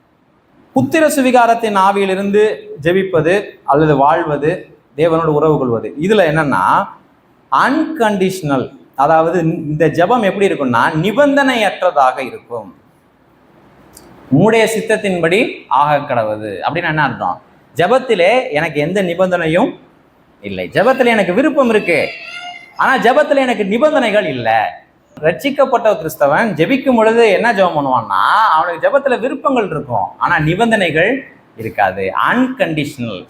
புத்திர சுவிகாரத்தின் ஆவியிலிருந்து ஜெபிப்பது அல்லது வாழ்வது, தேவனோடு உறவு கொள்வது, இதுல என்னன்னா அன்கண்டிஷனல். அதாவது இந்த ஜெபம் எப்படி இருக்கும்னா நிபந்தனையற்றதாக இருக்கும். உம்முடைய சித்தத்தின்படி ஆக கடவுது அப்படின்னு என்ன அர்த்தம்? ஜெபத்திலே எனக்கு எந்த நிபந்தனையும் இல்லை. ஜெபத்தில் எனக்கு விருப்பம் இருக்கு, ஆனா ஜெபத்தில் எனக்கு நிபந்தனைகள் இல்லை. ரட்சிக்கப்பட்ட கிறிஸ்தவன் ஜெபிக்கும் பொழுது என்ன ஜெபம் பண்ணுவான்னா அவனுக்கு ஜெபத்துல விருப்பங்கள் இருக்கும், ஆனா நிபந்தனைகள் இருக்காது. அன்கண்டிஷனல்.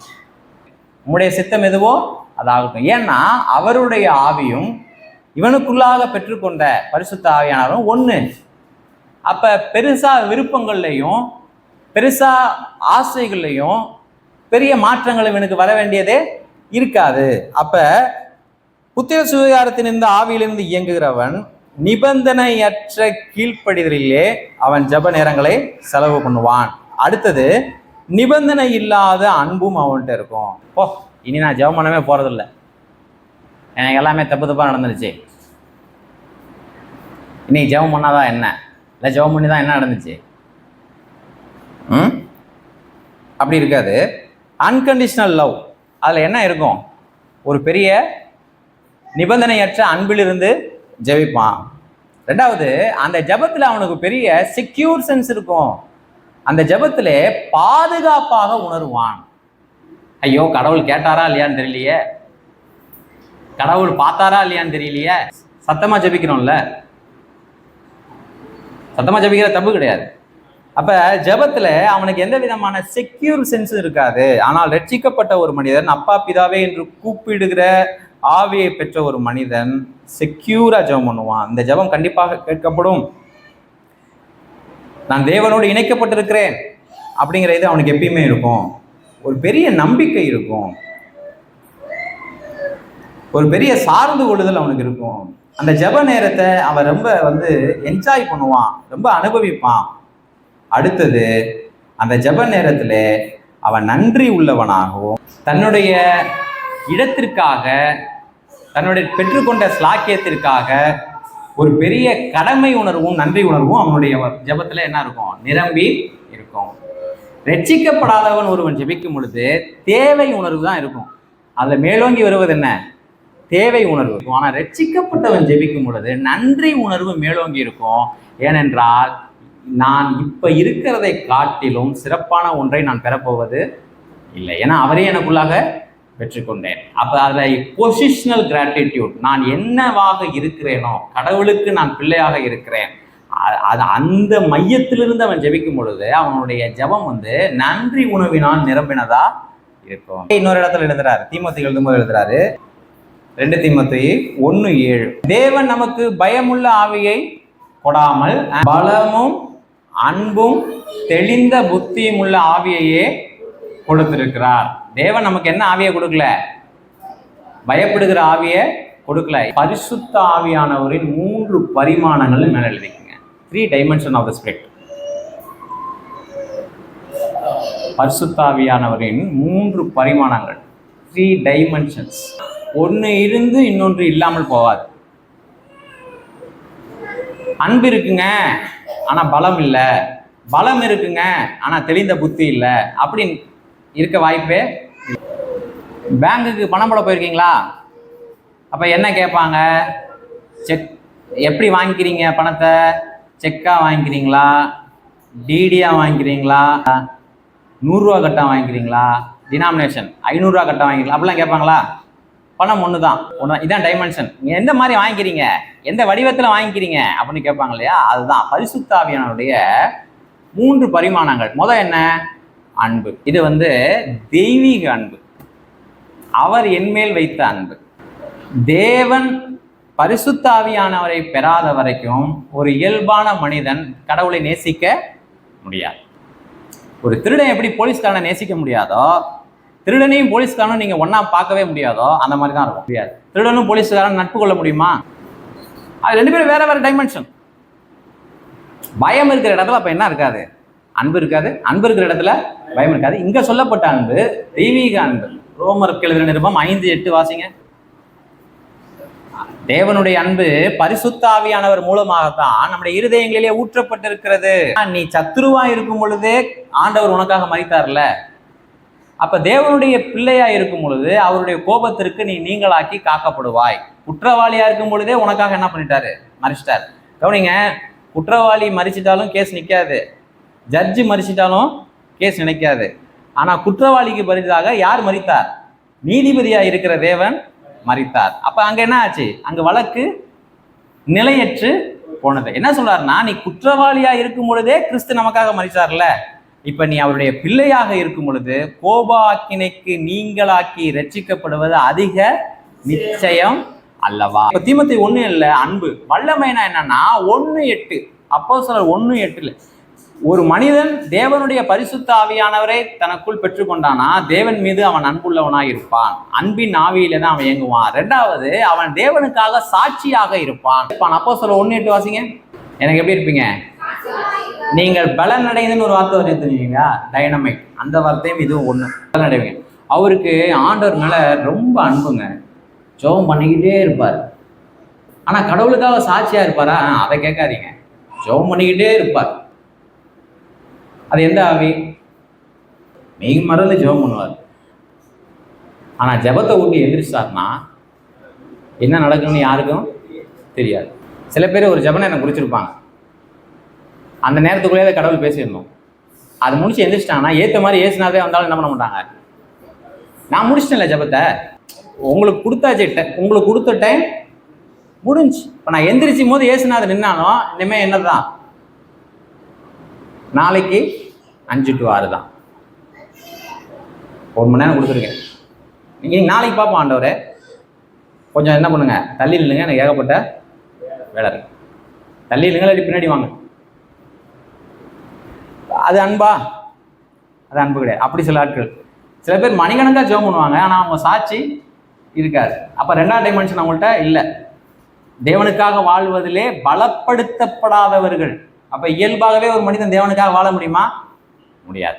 உம்முடைய சித்தம் எதுவோ அதாகட்டும். ஏன்னா அவருடைய ஆவியும் இவனுக்குள்ளாக பெற்றுக்கொண்ட பரிசுத்த ஆவியானவரும் ஒண்ணு. அப்ப பெருசா விருப்பங்கள்லையும் பெருசா ஆசைகள்லையும் பெரிய மாற்றங்கள் இவனுக்கு வர வேண்டியதே இருக்காது. அப்ப புத்திர சுவிகாரத்தின் இந்த ஆவியிலிருந்து இயங்குகிறவன் நிபந்தனையற்ற கீழ்ப்படிதலிலே அவன் ஜெப நேரங்களை செலவு பண்ணுவான். அடுத்தது நிபந்தனை இல்லாத அன்பும் அவன்கிட்ட இருக்கும். ஓ, இனி நான் ஜெபம் பண்ணவே போறதில்லை, எனக்கு எல்லாமே தப்பு தப்பா நடந்துருச்சு, இன்னைக்கு ஜெபம் பண்ணாதான் என்ன, இல்லை ஜெபம் பண்ணி தான் என்ன நடந்துச்சு, அப்படி இருக்காது. அன்கண்டிஷனல் லவ், அதில் என்ன இருக்கும், ஒரு பெரிய நிபந்தனையற்ற அன்பிலிருந்து ஜெபிப்பான். ரெண்டாவது, அந்த ஜெபத்தில் அவனுக்கு பெரிய செக்யூர் சென்ஸ் இருக்கும். அந்த ஜெபத்திலே பாதுகாப்பாக உணர்வான். ஐயோ, கடவுள் கேட்டாரா இல்லையான்னு தெரியலையே, கடவுள் பார்த்தாரா இல்லையான்னு தெரியலையே. சத்தமா ஜெபிக்கிறோம்ல, சத்தமா ஜெபிக்கிற தப்பு கிடையாது. அப்ப ஜெபத்துல அவனுக்கு எந்த விதமான செக்யூர் சென்ஸ் இருக்காது. ஆனால் ரட்சிக்கப்பட்ட ஒரு மனிதன், அப்பா பிதாவே என்று கூப்பிடுகிற ஆவியை பெற்ற ஒரு மனிதன் செக்யூரா ஜெபம் பண்ணுவான். இந்த ஜெபம் கண்டிப்பாக கேட்கப்படும். நான் தேவனோடு இணைக்கப்பட்டிருக்கிறேன் அப்படிங்கிற இது அவனுக்கு எப்பயுமே இருக்கும். ஒரு பெரிய நம்பிக்கை இருக்கும், ஒரு பெரிய சார்ந்து கொள்ளுதல் அவனுக்கு இருக்கும். அந்த ஜெப நேரத்தை அவன் ரொம்ப என்ஜாய் பண்ணுவான், ரொம்ப அனுபவிப்பான். அடுத்தது, அந்த ஜெப நேரத்தில் அவன் நன்றி உள்ளவனாகவும் தன்னுடைய இடத்திற்காக தன்னுடைய பெற்றுக்கொண்ட ஸ்லாக்கியத்திற்காக ஒரு பெரிய கடமை உணர்வும் நன்றி உணர்வும் அவனுடைய ஜெபத்துல என்ன இருக்கும்? நிரம்பி இருக்கும். ரட்சிக்கப்படாதவன் ஒருவன் ஜெபிக்கும் பொழுது தேவை உணர்வு தான் இருக்கும். அதுல மேலோங்கி வருவது என்ன? தேவை உணர்வு. ஆனா ரட்சிக்கப்பட்டவன் ஜெபிக்கும் பொழுது நன்றி உணர்வு மேலோங்கி இருக்கும். ஏனென்றால் நான் இப்ப இருக்கிறதை காட்டிலும் சிறப்பான ஒன்றை நான் பெறப்போவது இல்லை, ஏன்னா அவரே எனக்குள்ளாக பெற்றுக்கொண்டேன். அப்ப அதுல பொசிஷனல் கிராட்டிடியூட், நான் என்னவாக இருக்கிறேனோ, கடவுளுக்கு நான் பிள்ளையாக இருக்கிறேன், அது அந்த மையத்திலிருந்து அவன் ஜெபிக்கும் பொழுது அவனுடைய ஜெபம் நன்றி உணர்வினால் நிரம்பினதா இருக்கும். இன்னொரு இடத்துல எழுதுறாரு, தீமோத்தேயுக்கு எழுதும்போது எழுதுறாரு, 2 தீமோத்தேயு 1:7, தேவன் நமக்கு பயமுள்ள ஆவியை கொடாமல் பலமும் அன்பும் தெளிந்த புத்தியும் உள்ள ஆவியையே கொடுத்திருக்கிறார். தேவன் நமக்கு என்ன ஆவியை கொடுக்கல? பயப்படுகிற ஆவியை கொடுக்கல. பரிசுத்த ஆவியானவரின் 3 பரிமாணங்கள் மேல எழுதிக்கங்க. 3 dimensions of the Spirit. பரிசுத்த ஆவியானவரின் 3 பரிமாணங்கள், 3 dimensions. ஒன்று இருந்து இன்னொன்று இல்லாமல் போகாது. அன்பு இருக்குங்க ஆனா பலம் இல்லை, பலம் இருக்குங்க ஆனா தெளிந்த புத்தி இல்லை, அப்படி இருக்க வாய்ப்பே. பேங்குக்கு பணம் போட போயிருக்கீங்களா? அப்ப என்ன கேட்பாங்க? செக் எப்படி வாங்கிக்கிறீங்க? பணத்தை செக்கா வாங்கிக்கிறீங்களா, டிடியா வாங்கிக்கிறீங்களா, 100 ரூபா கட்டா வாங்கிக்கிறீங்களா, டினாமினேஷன் 500 ரூபா கட்டா வாங்கிக்கலாம், அப்படிலாம் கேட்பாங்களா? பணம் ஒன்று தான். இதான் டைமென்ஷன். நீங்கள் எந்த மாதிரி வாங்கிக்கிறீங்க, எந்த வடிவத்தில் வாங்கிக்கிறீங்க அப்படின்னு கேட்பாங்க இல்லையா? அதுதான் பரிசுத்த ஆவியானவருடைய 3 பரிமாணங்கள். முதல் என்ன? அன்பு. இது தெய்வீக அன்பு, அவர் என்மேல் வைத்த அன்பு. தேவன் பரிசுத்த ஆவியானவரை பெறாத வரைக்கும் ஒரு இயல்பான மனிதன் கடவுளை நேசிக்க முடியாது. ஒரு திருடன் எப்படி போலீஸ்காரனை நேசிக்க முடியாதோ, திருடனையும் போலீஸ்காரனும் நீங்க ஒன்னா பார்க்கவே முடியாதோ, அந்த மாதிரி தான் இருக்கும். முடியாது. திருடனும் போலீஸ்காரனும் நட்பு கொள்ள முடியுமா? அது 2 பேரும் வேற வேற டைமென்ஷன். பயம் இருக்கிற இடத்துல அப்ப என்ன இருக்காது? அன்பு இருக்காது. அன்பு இருக்கிற இடத்துல பயம் இருக்காது. இங்க சொல்லப்பட்ட அன்பு தெய்வீக அன்பு. ரோமருக்கு எழுதின நிருபம் 5:8 வாசிங்க. தேவனுடைய அன்பு பரிசுத்த ஆவியானவர் மூலமாகத்தான் நம்முடைய இருதயங்களிலே ஊற்றப்பட்டிருக்கிறது. நீ சத்துருவா இருக்கும் பொழுதே ஆண்டவர் உனக்காக மரித்தார்ல. அப்ப தேவனுடைய பிள்ளையா இருக்கும் பொழுது அவருடைய கோபத்திற்கு நீ நீங்களாக்கி காக்கப்படுவாய். குற்றவாளியா இருக்கும் பொழுதே உனக்காக என்ன பண்ணிட்டாரு? மறிச்சிட்டார். கவனிங்க, குற்றவாளி மறிச்சிட்டாலும் கேஸ் நிற்காது, ஜட்ஜு மறிச்சிட்டாலும் கேஸ் நினைக்காது. ஆனா குற்றவாளிக்கு பதிலாக யார் மறித்தார்? நீதிபதியா இருக்கிற தேவன் மறித்தார். அப்ப அங்க என்ன ஆச்சு? அங்க வழக்கு நிலையற்று போனது. என்ன சொல்றாருன்னா, நீ குற்றவாளியா இருக்கும் பொழுதே கிறிஸ்து நமக்காக மறிச்சார்ல, இப்ப நீ அவருடைய பிள்ளையாக இருக்கும் பொழுது கோபாக்கினைக்கு நீங்களாக்கி ரட்சிக்கப்படுவது அதிக நிச்சயம் அல்லவா? இப்ப தீமோத்தேயு 1:7 அன்பு. வல்லமைனா என்னன்னா 1:8, அப்போஸ்தலர் 1:8 ஒரு மனிதன் தேவனுடைய பரிசுத்த ஆவியானவரை தனக்குள் பெற்றுக்கொண்டானா தேவன் மீது அவன் அன்புள்ளவனாய் இருப்பான். அன்பின் ஆவியில தான் அவன் இயங்குவான். 2வது, அவன் தேவனுக்காக சாட்சியாக இருப்பான். அப்போஸ்தலர் 1:8 வாசிங்க. எனக்கு எப்படி இருப்பீங்க? நீங்கள் பலன் அடைந்துன்னு ஒரு வார்த்தை தெரிஞ்சுங்களா? டைனமைட். அந்த வார்த்தையும் இதுவும் ஒண்ணு. பலன் அடைவீங்க. அவருக்கு ஆண்டவர் மேல ரொம்ப அன்புங்க. ஜெபம் பண்ணிக்கிட்டே இருப்பார். ஆனா கடவுளுக்காக சாட்சியா இருப்பாரா? அதை கேட்காதீங்க. ஜெபம் பண்ணிக்கிட்டே இருப்பார். அது எந்த ஆவி? மெய் மறந்து ஜெபம் பண்ணுவார். ஆனா ஜெபத்தை ஊட்டி எந்திரிச்சார்னா என்ன நடக்கும்னு யாருக்கும் தெரியாது. சில பேர் ஒரு ஜெபனை எனக்கு குறிச்சிருப்பாங்க. அந்த நேரத்துக்குள்ளே கடவுள் பேசிடணும். அதை முடிச்சு எந்திரிச்சிட்டாங்கன்னா ஏற்ற மாதிரி ஏசுனாதே வந்தாலும் என்ன பண்ண மாட்டாங்க? நான் முடிச்சிட்டேன்ல ஜெபத்தை, உங்களுக்கு கொடுத்தாச்சு, உங்களுக்கு கொடுத்த டைம் முடிஞ்சு. இப்போ நான் எந்திரிச்சும் போது ஏசுனாத நின்னாலும் இனிமேல் என்னதான்? நாளைக்கு 5 to 6 தான். 1 மணி நேரம் கொடுத்துருக்கேன். நீங்கள் நாளைக்கு பார்ப்போம் ஆண்டவரே, கொஞ்சம் என்ன பண்ணுங்க, தள்ளி இல்லைங்க, எனக்கு ஏகப்பட்ட வேலை இருக்கு, தள்ளி இல்லைங்க, இல்லாட்டி பின்னாடி வாங்க. அது அன்பா? அது அன்பு கிடையாது. அப்படி சில ஆட்கள், சில பேர் மணிக்கணக்காக ஜெபம் பண்ணுவாங்க, ஆனால் அவங்க சாட்சி இருக்காது. அப்போ 2வது டைமென்ஷன் அவங்கள்ட்ட இல்லை. தேவனுக்காக வாழ்வதிலே பலப்படுத்தப்படாதவர்கள். அப்போ இயல்பாகவே ஒரு மனிதன் தேவனுக்காக வாழ முடியுமா? முடியாது.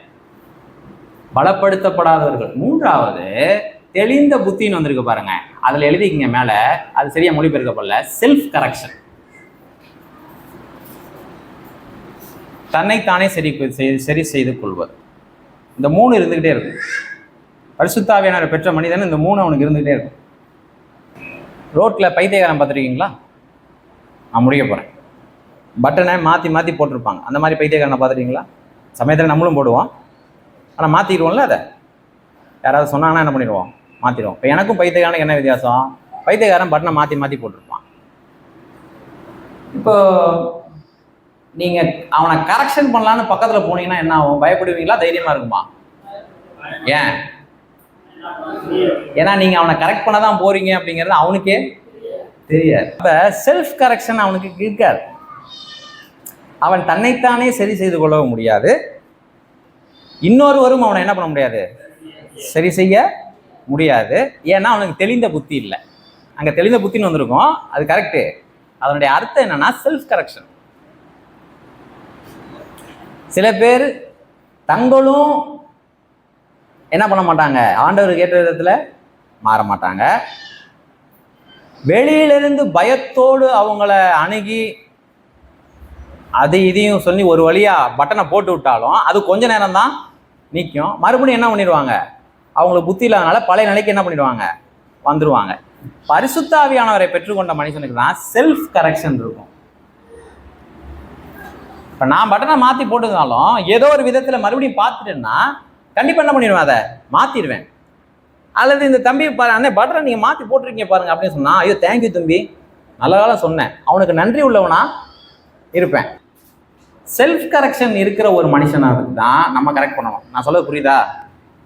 பலப்படுத்தப்படாதவர்கள். 3வது, தெளிந்த புத்தின்னு வந்திருக்கு பாருங்க, அதுல எழுதிக்கிங்க மேல, அது சரியா மொழிபெயர்க்கப்படல. செல்ஃப் கரெக்ஷன், தன்னைத்தானே சரி செய்து கொள்வது. இந்த 3 இருந்துகிட்டே இருக்கும். பரிசுத்த ஆவியானவரை பெற்ற மனிதன் இந்த 3 அவனுக்கு இருந்துகிட்டே இருக்கும். ரோட்ல பைத்தியக்காரன் பார்த்துருக்கீங்களா? நான் முடிய போறேன். பட்டனை மாற்றி மாற்றி போட்டிருப்பாங்க. அந்த மாதிரி பைத்தியக்காரனை பார்த்துருக்கீங்களா? சமயத்தில் நம்மளும் போடுவோம், ஆனால் மாற்றிடுவோம்ல. அதை யாராவது சொன்னாங்கன்னா என்ன பண்ணிடுவோம்? மாற்றிடுவோம். இப்போ எனக்கும் பைத்தியக்காரனுக்கு என்ன வித்தியாசம்? பைத்தியக்காரன் பட்டனை மாற்றி மாற்றி போட்டிருப்பான். இப்போ நீங்கள் அவனை கரெக்ஷன் பண்ணலான்னு பக்கத்தில் போனீங்கன்னா என்ன ஆகும்? பயப்படுவீங்களா? தைரியமாக இருக்குமா? ஏன்? ஏன்னா நீங்கள் அவனை கரெக்ட் பண்ண தான் போறீங்க அப்படிங்கிறது அவனுக்கே தெரியாது. இப்போ செல்ஃப் கரெக்ஷன் அவனுக்கு இருக்காது. அவன் தன்னைத்தானே சரி செய்து கொள்ளவும் முடியாது, இன்னொருவரும் அவனை என்ன பண்ண முடியாது, சரி செய்ய முடியாது. ஏன்னா அவனுக்கு தெளிந்த புத்தி இல்லை. அங்கே தெளிந்த புத்தின்னு வந்திருக்கும், அது கரெக்டு. அதனுடைய அர்த்தம் என்னன்னா செல்ஃப் கரெக்ஷன். சில பேர் தங்களும் என்ன பண்ண மாட்டாங்க, ஆண்டவர் கேட்ட விதத்தில் மாற மாட்டாங்க. வெளியிலிருந்து பயத்தோடு அவங்கள அணுகி அது இதையும் சொல்லி ஒரு வழியா பட்டனை போட்டு விட்டாலும் அது கொஞ்ச நேரம் தான் நிற்கும். மறுபடியும் என்ன பண்ணிடுவாங்க, அவங்களுக்கு புத்தி இல்லாதனால பழைய நிலைக்கு என்ன பண்ணிடுவாங்க, வந்துடுவாங்க. பரிசுத்த ஆவியானவரை பெற்றுக்கொண்ட மனுஷனுக்கு தான் செல்ஃப் கரெக்ஷன் இருக்கும். இப்போ நான் பட்டனை மாற்றி போட்டுருந்தாலும் ஏதோ ஒரு விதத்தில் மறுபடியும் பார்த்துட்டேன்னா கண்டிப்பாக என்ன பண்ணிடுவேன், அதை மாற்றிடுவேன். அல்லது இந்த தம்பி பாரு, அண்ணே பட்டனை நீங்கள் மாற்றி போட்டிருக்கீங்க பாருங்க அப்படின்னு சொன்னால், ஐயோ தேங்க்யூ தம்பி, நல்ல காலம் சொன்னேன், அவனுக்கு நன்றி உள்ளவனா இருப்பேன். செல்ஃப் கரெக்ஷன் இருக்கிற ஒரு மனுஷனாக தான் நம்ம கரெக்ட் பண்ணணும். நான் சொல்ல புரியுதா?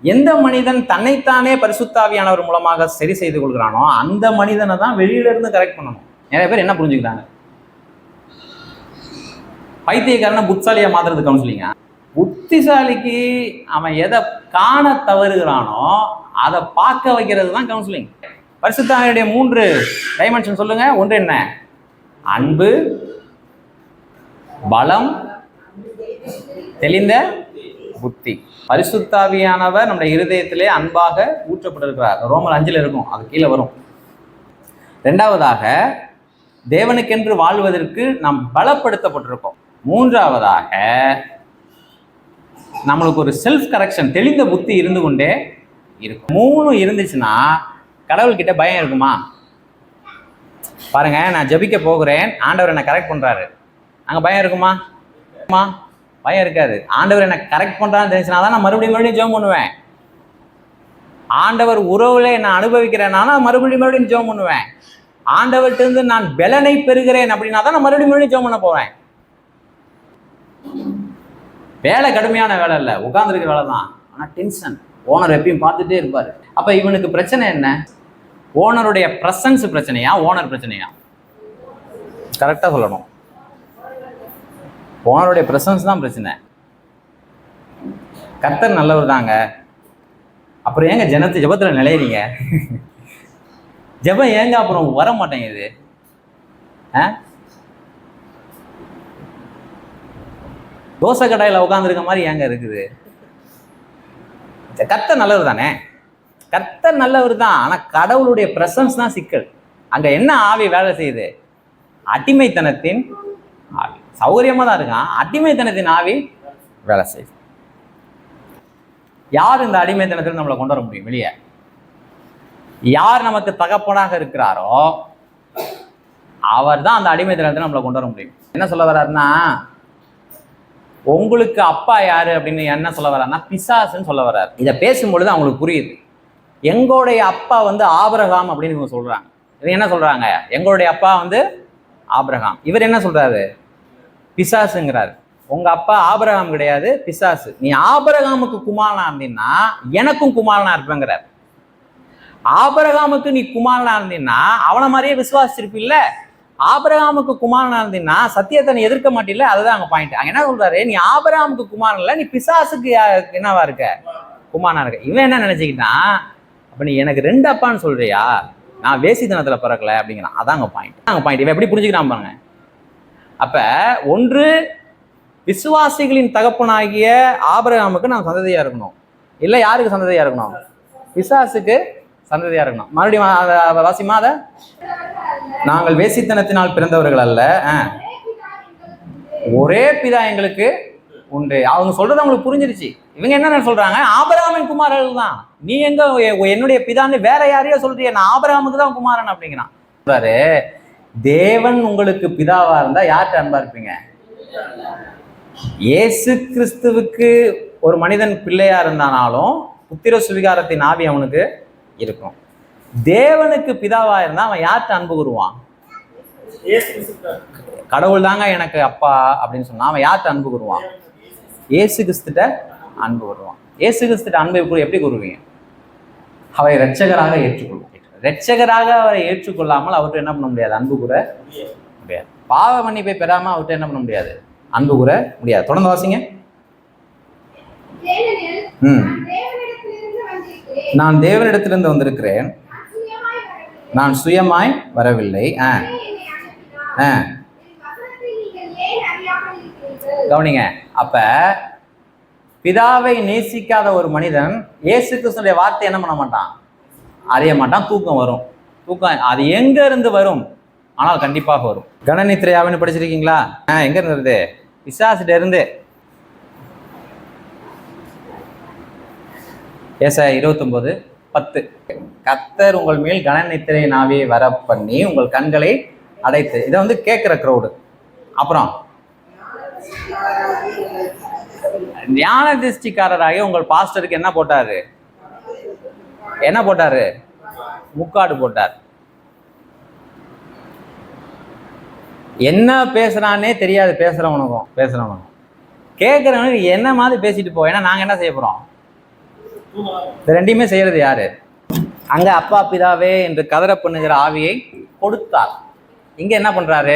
எந்த மனிதன் தன்னைத்தானே பரிசுத்த ஆவியானவர் மூலமாக சரி செய்து கொள்கிறானோ அந்த மனிதனை தான் வெளியில இருந்து கரெக்ட் பண்ணணும். நிறைய பேர் என்ன புரிஞ்சுக்கிட்டாங்க, பைத்தியக்காரனை புத்திசாலியா மாத்துறது கவுன்சிலிங்க. புத்திசாலிக்கு அவன் எதை காண தவறுகிறானோ அதை பார்க்க வைக்கிறது தான் கவுன்சிலிங். பரிசுத்த ஆவியுடைய 3 டைமென்ஷன் சொல்லுங்க. ஒன்று என்ன? அன்பு, பலம், தெளிந்த புத்தி. பரிசுத்த ஆவியானவர் நம்முடைய இருதயத்திலே அன்பாக ஊற்றப்பட்டிருக்கிறார். ரோமர் 5 இருக்கும், அது கீழே வரும். 2வதாக தேவனுக்கென்று வாழ்வதற்கு நாம் பலப்படுத்தப்பட்டிருக்கோம். 3வதாக நம்மளுக்கு ஒரு செல்ஃப் கரெக்ஷன், தெளிந்த புத்தி இருந்து கொண்டே இருக்கும். 3 இருந்துச்சுன்னா கடவுள்கிட்ட பயம் இருக்குமா? பாருங்க, நான் ஜெபிக்க போகிறேன், ஆண்டவர் என்னை கரெக்ட் பண்றாரு, அங்கே பயம் இருக்குமா? பயம் இருக்காது. ஆண்டவர் என்னை கரெக்ட் பண்றான்னு தெரிஞ்சுனா தான் நான் மறுபடியும் ஜெபம் பண்ணுவேன். ஆண்டவர் உறவுல நான் அனுபவிக்கிறேன்னா மறுபடியும் ஜெபம் பண்ணுவேன். ஆண்டவர்கிட்ட இருந்து நான் பலனை பெறுகிறேன் அப்படின்னா தான் நான் மறுபடியும் ஜெபம் பண்ண போவேன். வேலை கடுமையான வேலை இல்லை, உட்கார்ந்துருக்க வேலை தான், ஆனால் டென்ஷன். ஓனர் எப்பயும் பார்த்துட்டே இருப்பார். அப்போ இவனுக்கு பிரச்சனை என்ன? ஓனருடைய ப்ரெசன்ஸ் பிரச்சனையா, ஓனர் பிரச்சனையா? கரெக்டாக சொல்லணும். ஓனருடைய ப்ரெசன்ஸ் தான் பிரச்சனை. கர்த்தர் நல்லவர் தாங்க, அப்புறம் ஏங்க ஜெபத்தில் நிலையிறீங்க? ஜெபம் ஏங்க அப்புறம் வர மாட்டேங்குது? தோசை கடையில் உட்காந்துருக்க மாதிரி ஏங்க இருக்குது? கர்த்தர் நல்லவர் தானே, கர்த்தர் நல்லவர் தான், ஆனால் கடவுளுடைய பிரசன்ஸ் தான் சிக்கல். அங்கே என்ன ஆவி வேலை செய்யுது? அடிமைத்தனத்தின் ஆவி. சௌகரியமாக தான் இருக்கான், அடிமைத்தனத்தின் ஆவி வேலை செய்யுது. யார் இந்த அடிமைத்தனத்தில் நம்மளை கொண்டு வர முடியும் வெளியே? யார் நமக்கு தகப்பனாக இருக்கிறாரோ அவர் தான் அந்த அடிமைத்தனத்தை நம்மளை கொண்டு வர முடியும். என்ன சொல்ல வர்றாருன்னா, உங்களுக்கு அப்பா யாரு அப்படின்னு என்ன சொல்ல வர்றாருன்னா பிசாசுன்னு சொல்ல வர்றாரு. இதை பேசும்பொழுது அவங்களுக்கு புரியுது. எங்களுடைய அப்பா வந்து ஆபிரகாம் அப்படின்னு இவங்க சொல்றாங்க. இவங்க என்ன சொல்றாங்க? எங்களுடைய அப்பா வந்து ஆபிரகாம். இவர் என்ன சொல்றாரு? பிசாசுங்கிறாரு. உங்க அப்பா ஆபிரகாம் கிடையாது, பிசாசு. நீ ஆபிரகாமுக்கு குமாரனா இருந்தீன்னா எனக்கும் குமாரனா இருப்பேங்கிறார். ஆபிரகாமுக்கு நீ குமாரனா இருந்தீன்னா அவனை மாதிரியே விசுவாசிச்சிருப்பில்ல. ஆபிரகாமுக்கு குமாரனா இருந்தீங்கன்னா சத்தியத்தை நீ எதிர்க்க மாட்டில்ல. அதுதான் அங்க பாயிண்ட். அங்க என்ன சொல்றாரு? நீ ஆபிரகாமுக்கு குமாரன் இல்ல, நீ பிசாசுக்கு என்னவா இருக்க? குமாரனா இருக்க. இவன் என்ன நினைச்சுக்கிட்டான்? அப்ப நீ எனக்கு 2 அப்பான்னு சொல்றியா? நான் வேசித்தனத்துல பிறக்கல அப்படிங்கிறான். அதான் அங்க பாயிண்ட். இவன் எப்படி புரிஞ்சுக்கிறான் பாருங்க. அப்ப ஒன்று, விசுவாசிகளின் தகப்பனாகிய ஆபிரகாமுக்கு நாம் சந்ததியா இருக்கணும். இல்லை யாருக்கு சந்ததியா இருக்கணும்? பிசாசுக்கு சந்ததியா இருக்கணும். மறுபடியும் வாசிமா அத. நாங்கள் வேசித்தனத்தினால் பிறந்தவர்கள் அல்ல, ஒரே பிதா எங்களுக்கு உண்டு. அவங்க சொல்றது அவங்களுக்கு புரிஞ்சிருச்சு. இவங்க என்ன சொல்றாங்க, ஆபிரகாமின் குமாரர்கள் தான், நீ எங்க என்னுடைய பிதான்னு வேற யாரையோ சொல்றிய, நான் ஆபிரகாமுக்கு தான் குமாரன் அப்படிங்கிறான். சொல்றாரு, தேவன் உங்களுக்கு பிதாவா இருந்தா யார்கிட்ட அன்பா இருப்பீங்க? இயேசு கிறிஸ்துவுக்கு ஒரு மனிதன் பிள்ளையா இருந்தானாலும் புத்திர சுவிகாரத்தின் ஆவி அவனுக்கு இருக்கும். தேவனுக்கு பிதாவா இருந்தா அவன் யார்கிட்ட அன்பு கூறுவான்? கடவுள் தாங்க எனக்கு அப்பா அப்படின்னு சொன்னா அவன் யார்கிட்ட அன்பு கூறுவான்? இயேசு கிறிஸ்துட்ட அன்பு கூறுவான். இயேசு கிறிஸ்துட்ட அன்பை எப்படி கூறுவீங்க? அவரை இரட்சகராக ஏற்றுக்கொள்வோம். இரட்சகராக அவரை ஏற்றுக்கொள்ளாமல் அவர்கிட்ட என்ன பண்ண முடியாது? அன்பு கூற முடியாது. பாவ மன்னிப்பை பெறாம அவர்கிட்ட என்ன பண்ண முடியாது? அன்பு கூற முடியாது. தொடர்ந்து வாசிங்க. நான் தேவனிடத்திலிருந்து வந்திருக்கிறேன், நான் சுயமாய் வரவில்லை. கவனிங்க. அப்ப பிதாவை நேசிக்காத ஒரு மனிதன் இயேசு கிறிஸ்துடைய வார்த்தை என்ன பண்ண மாட்டான்? அறிய மாட்டான். தூக்கம் வரும். தூக்கம் அது எங்க இருந்து வரும்? ஆனால் கண்டிப்பாக வரும். கணநித்திரையாவின்னு படிச்சிருக்கீங்களா? எங்க இருந்தது? பிசாசிட்ட இருந்து. ஏசாயா 29:10. கர்த்தர் உங்கள் மேல் கணநித்திரை நாவியை வர பண்ணி உங்கள் கண்களை அடைத்து. இதை வந்து கேட்கிற க்ரௌடு. அப்புறம் ஞான திருஷ்டிக்காரராக உங்கள் பாஸ்டருக்கு என்ன போட்டாரு? என்ன போட்டாரு? முக்காடு போட்டார். என்ன பேசுறானே தெரியாது பேசுறவனுக்கும் கேட்கறவனுக்கு என்ன மாதிரி பேசிட்டு போ. ஏன்னா நாங்க என்ன செய்ய போறோம்? ரெண்டையுமே செய்யறது யாரு? அங்க அப்பா பிதாவே என்று கதற பண்ணுகிற ஆவியை கொடுத்தார். இங்க என்ன பண்றாரு?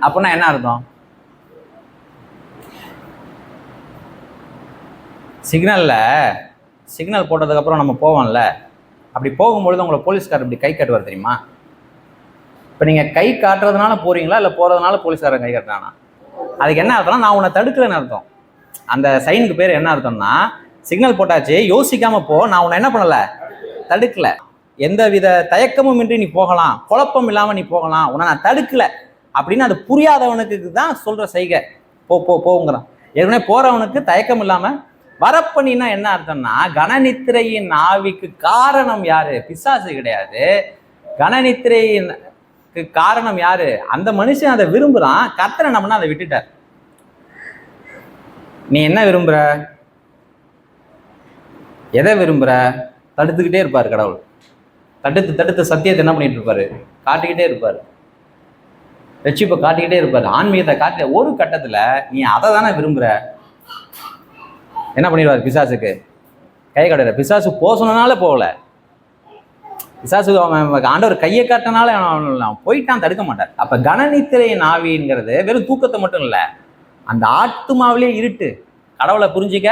அப்படின்னா என்ன அர்த்தம்? சிக்னல் போட்டதுக்கு அப்புறம் நம்ம போவோம்ல, அப்படி போகும்பொழுது உங்களை போலீஸ்காரர் இப்படி கை காட்டுவார் தெரியுமா? இப்போ நீங்கள் கை காட்டுறதுனால போறீங்களா இல்லை போகிறதுனால போலீஸ்காரன் கை காட்டுறானா? அதுக்கு என்ன அர்த்தம்னா, நான் உன்னை தடுக்கலன்னு அர்த்தம். அந்த சைனுக்கு பேர் என்ன அர்த்தம்னா, சிக்னல் போட்டாச்சு யோசிக்காம போ, நான் உன்னை என்ன பண்ணலை? தடுக்கல. எந்த வித தயக்கமும் இன்றி நீ போகலாம், குழப்பம் இல்லாமல் நீ போகலாம், உன்னை நான் தடுக்கல அப்படின்னு அது புரியாதவனுக்கு தான் சொல்கிற செய்கை. போங்கிறான். ஏற்கனவே போகிறவனுக்கு தயக்கம் இல்லாமல் வரப்பண்ணினா என்ன அர்த்தம்னா, கணநித்திரையின் ஆவிக்கு காரணம் யாரு? பிசாசு கிடையாது. கணநித்திரையின் காரணம் யாரு? அந்த மனுஷன் அதை விரும்புறான். கர்த்தர் என்ன பண்ணா அதை விட்டுட்டார். நீ என்ன விரும்புற? எதை விரும்புற? தடுத்துக்கிட்டே இருப்பார் கடவுள். தடுத்து சத்தியத்தை என்ன பண்ணிட்டு இருப்பாரு? காட்டிக்கிட்டே இருப்பாரு. ரட்சிப்பை காட்டிக்கிட்டே இருப்பாரு. ஆன்மீகத்தை காட்ட ஒரு கட்டத்துல நீ அதை தானே விரும்புற. என்ன பண்ணிடுவார்? பிசாசுக்கு கை காட்டுற. பிசாசு போசனால போகல, பிசாசு ஆண்டவர் கையை காட்டினால போயிட்டான், தடுக்க மாட்டார். அப்ப கணநித்திரையின் ஆவிங்கிறது வெறும் தூக்கத்தை மட்டும் இல்லை, அந்த ஆத்துமாவிலே இருட்டு. கடவுளை புரிஞ்சிக்க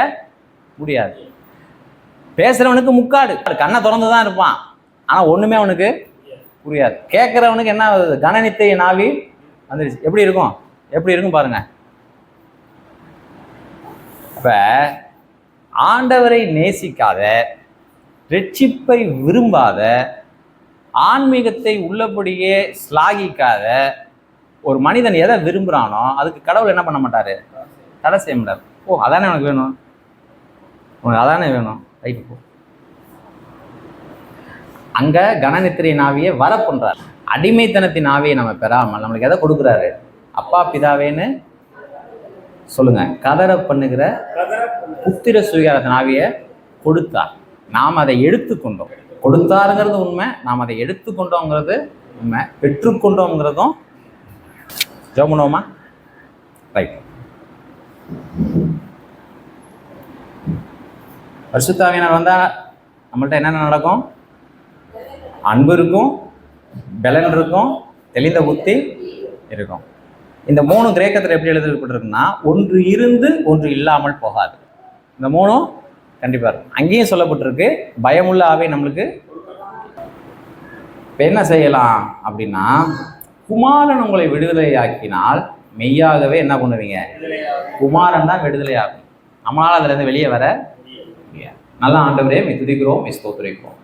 முடியாது. பேசுறவனுக்கு முக்காடு, கண்ணை திறந்துதான் இருப்பான், ஆனா ஒண்ணுமே அவனுக்கு புரியாது. கேட்கிறவனுக்கு என்ன ஆகுது? கணநித்திரையின் ஆவி வந்துருச்சு. எப்படி இருக்கும் பாருங்க. அப்ப ஆண்டவரை நேசிக்காத, ரட்சிப்பை விரும்பாத, ஆன்மீகத்தை உள்ளபடியே ஸ்லாகிக்காத ஒரு மனிதன் எதை விரும்புகிறானோ அதுக்கு கடவுள் என்ன பண்ண மாட்டாரு? தடை செய்ய மாட்டார். ஓ அதானே உனக்கு வேணும், உனக்கு அதானே வேணும், ரைட்டு போ. அங்க கணநித்திரையின் ஆவியை வர பண்றாரு. அடிமைத்தனத்தின் ஆவியை நம்ம பெறாமல் நம்மளுக்கு எதை கொடுக்குறாரு? அப்பா பிதாவேன்னு சொல்லுங்க, கதற பண்ணுகிற புத்திர சுவிகாரத்தின் ஆவியை கொடுத்தார். நாம் அதை எடுத்துக்கொண்டோம். கொடுத்தாருங்கிறது உண்மை, நாம் அதை எடுத்துக்கொண்டோங்கிறது உண்மை, பெற்றுக்கொண்டோங்கிறதும். ஜெபம் பண்ணுவோமா? ரைட். பரிசுத்த ஆவியானவர் வந்தா நம்மள்ட்ட என்னென்ன நடக்கும்? அன்பு இருக்கும், பலன் இருக்கும், தெளிந்த புத்தி இருக்கும். இந்த 3 கிரேக்கத்தில் எப்படி எழுதப்பட்டிருக்குன்னா, ஒன்று இருந்து ஒன்று இல்லாமல் போகாது. இந்த 3 கண்டிப்பாக இருக்கும். அங்கேயும் சொல்லப்பட்டிருக்கு பயமுள்ள ஆவி நம்மளுக்கு. இப்போ என்ன செய்யலாம் அப்படின்னா, குமாரன் உங்களை விடுதலையாக்கினால் மெய்யாகவே என்ன பண்ணுவீங்க? குமாரன் தான் விடுதலையாகும். நம்மளால் அதுலேருந்து வெளியே வர முடியாது. நல்லா ஆண்டவரே மெய் துதிக்கிறோம், மெய் ஸ்தோத்திரிக்கிறோம்.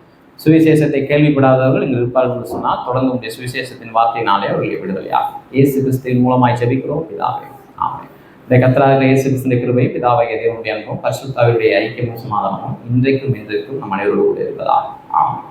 சுவிசேஷத்தை கேள்விப்படாதவர்கள் இங்கு இருப்பார்கள் என்று சொன்னால் தொடர்ந்து உடைய சுவிசேஷத்தின் வார்த்தையினாலே அவர்களை விடுதலையாகும். இயேசு கிறிஸ்துவின் மூலமாய் ஜெபிக்கிறோம் பிதாவே, ஆமென். இந்த கர்த்தராகிய இயேசு கிறிஸ்துவின் கிருபை, பிதாவாகிய தேவனுடைய அன்பும் பரிசுத்த ஆவியுடைய ஐக்கியமும் சமாதானமும் இன்றைக்கும் என்றைக்கும் நம் அனைவரோடு கூட இருப்பதாக. ஆமென்.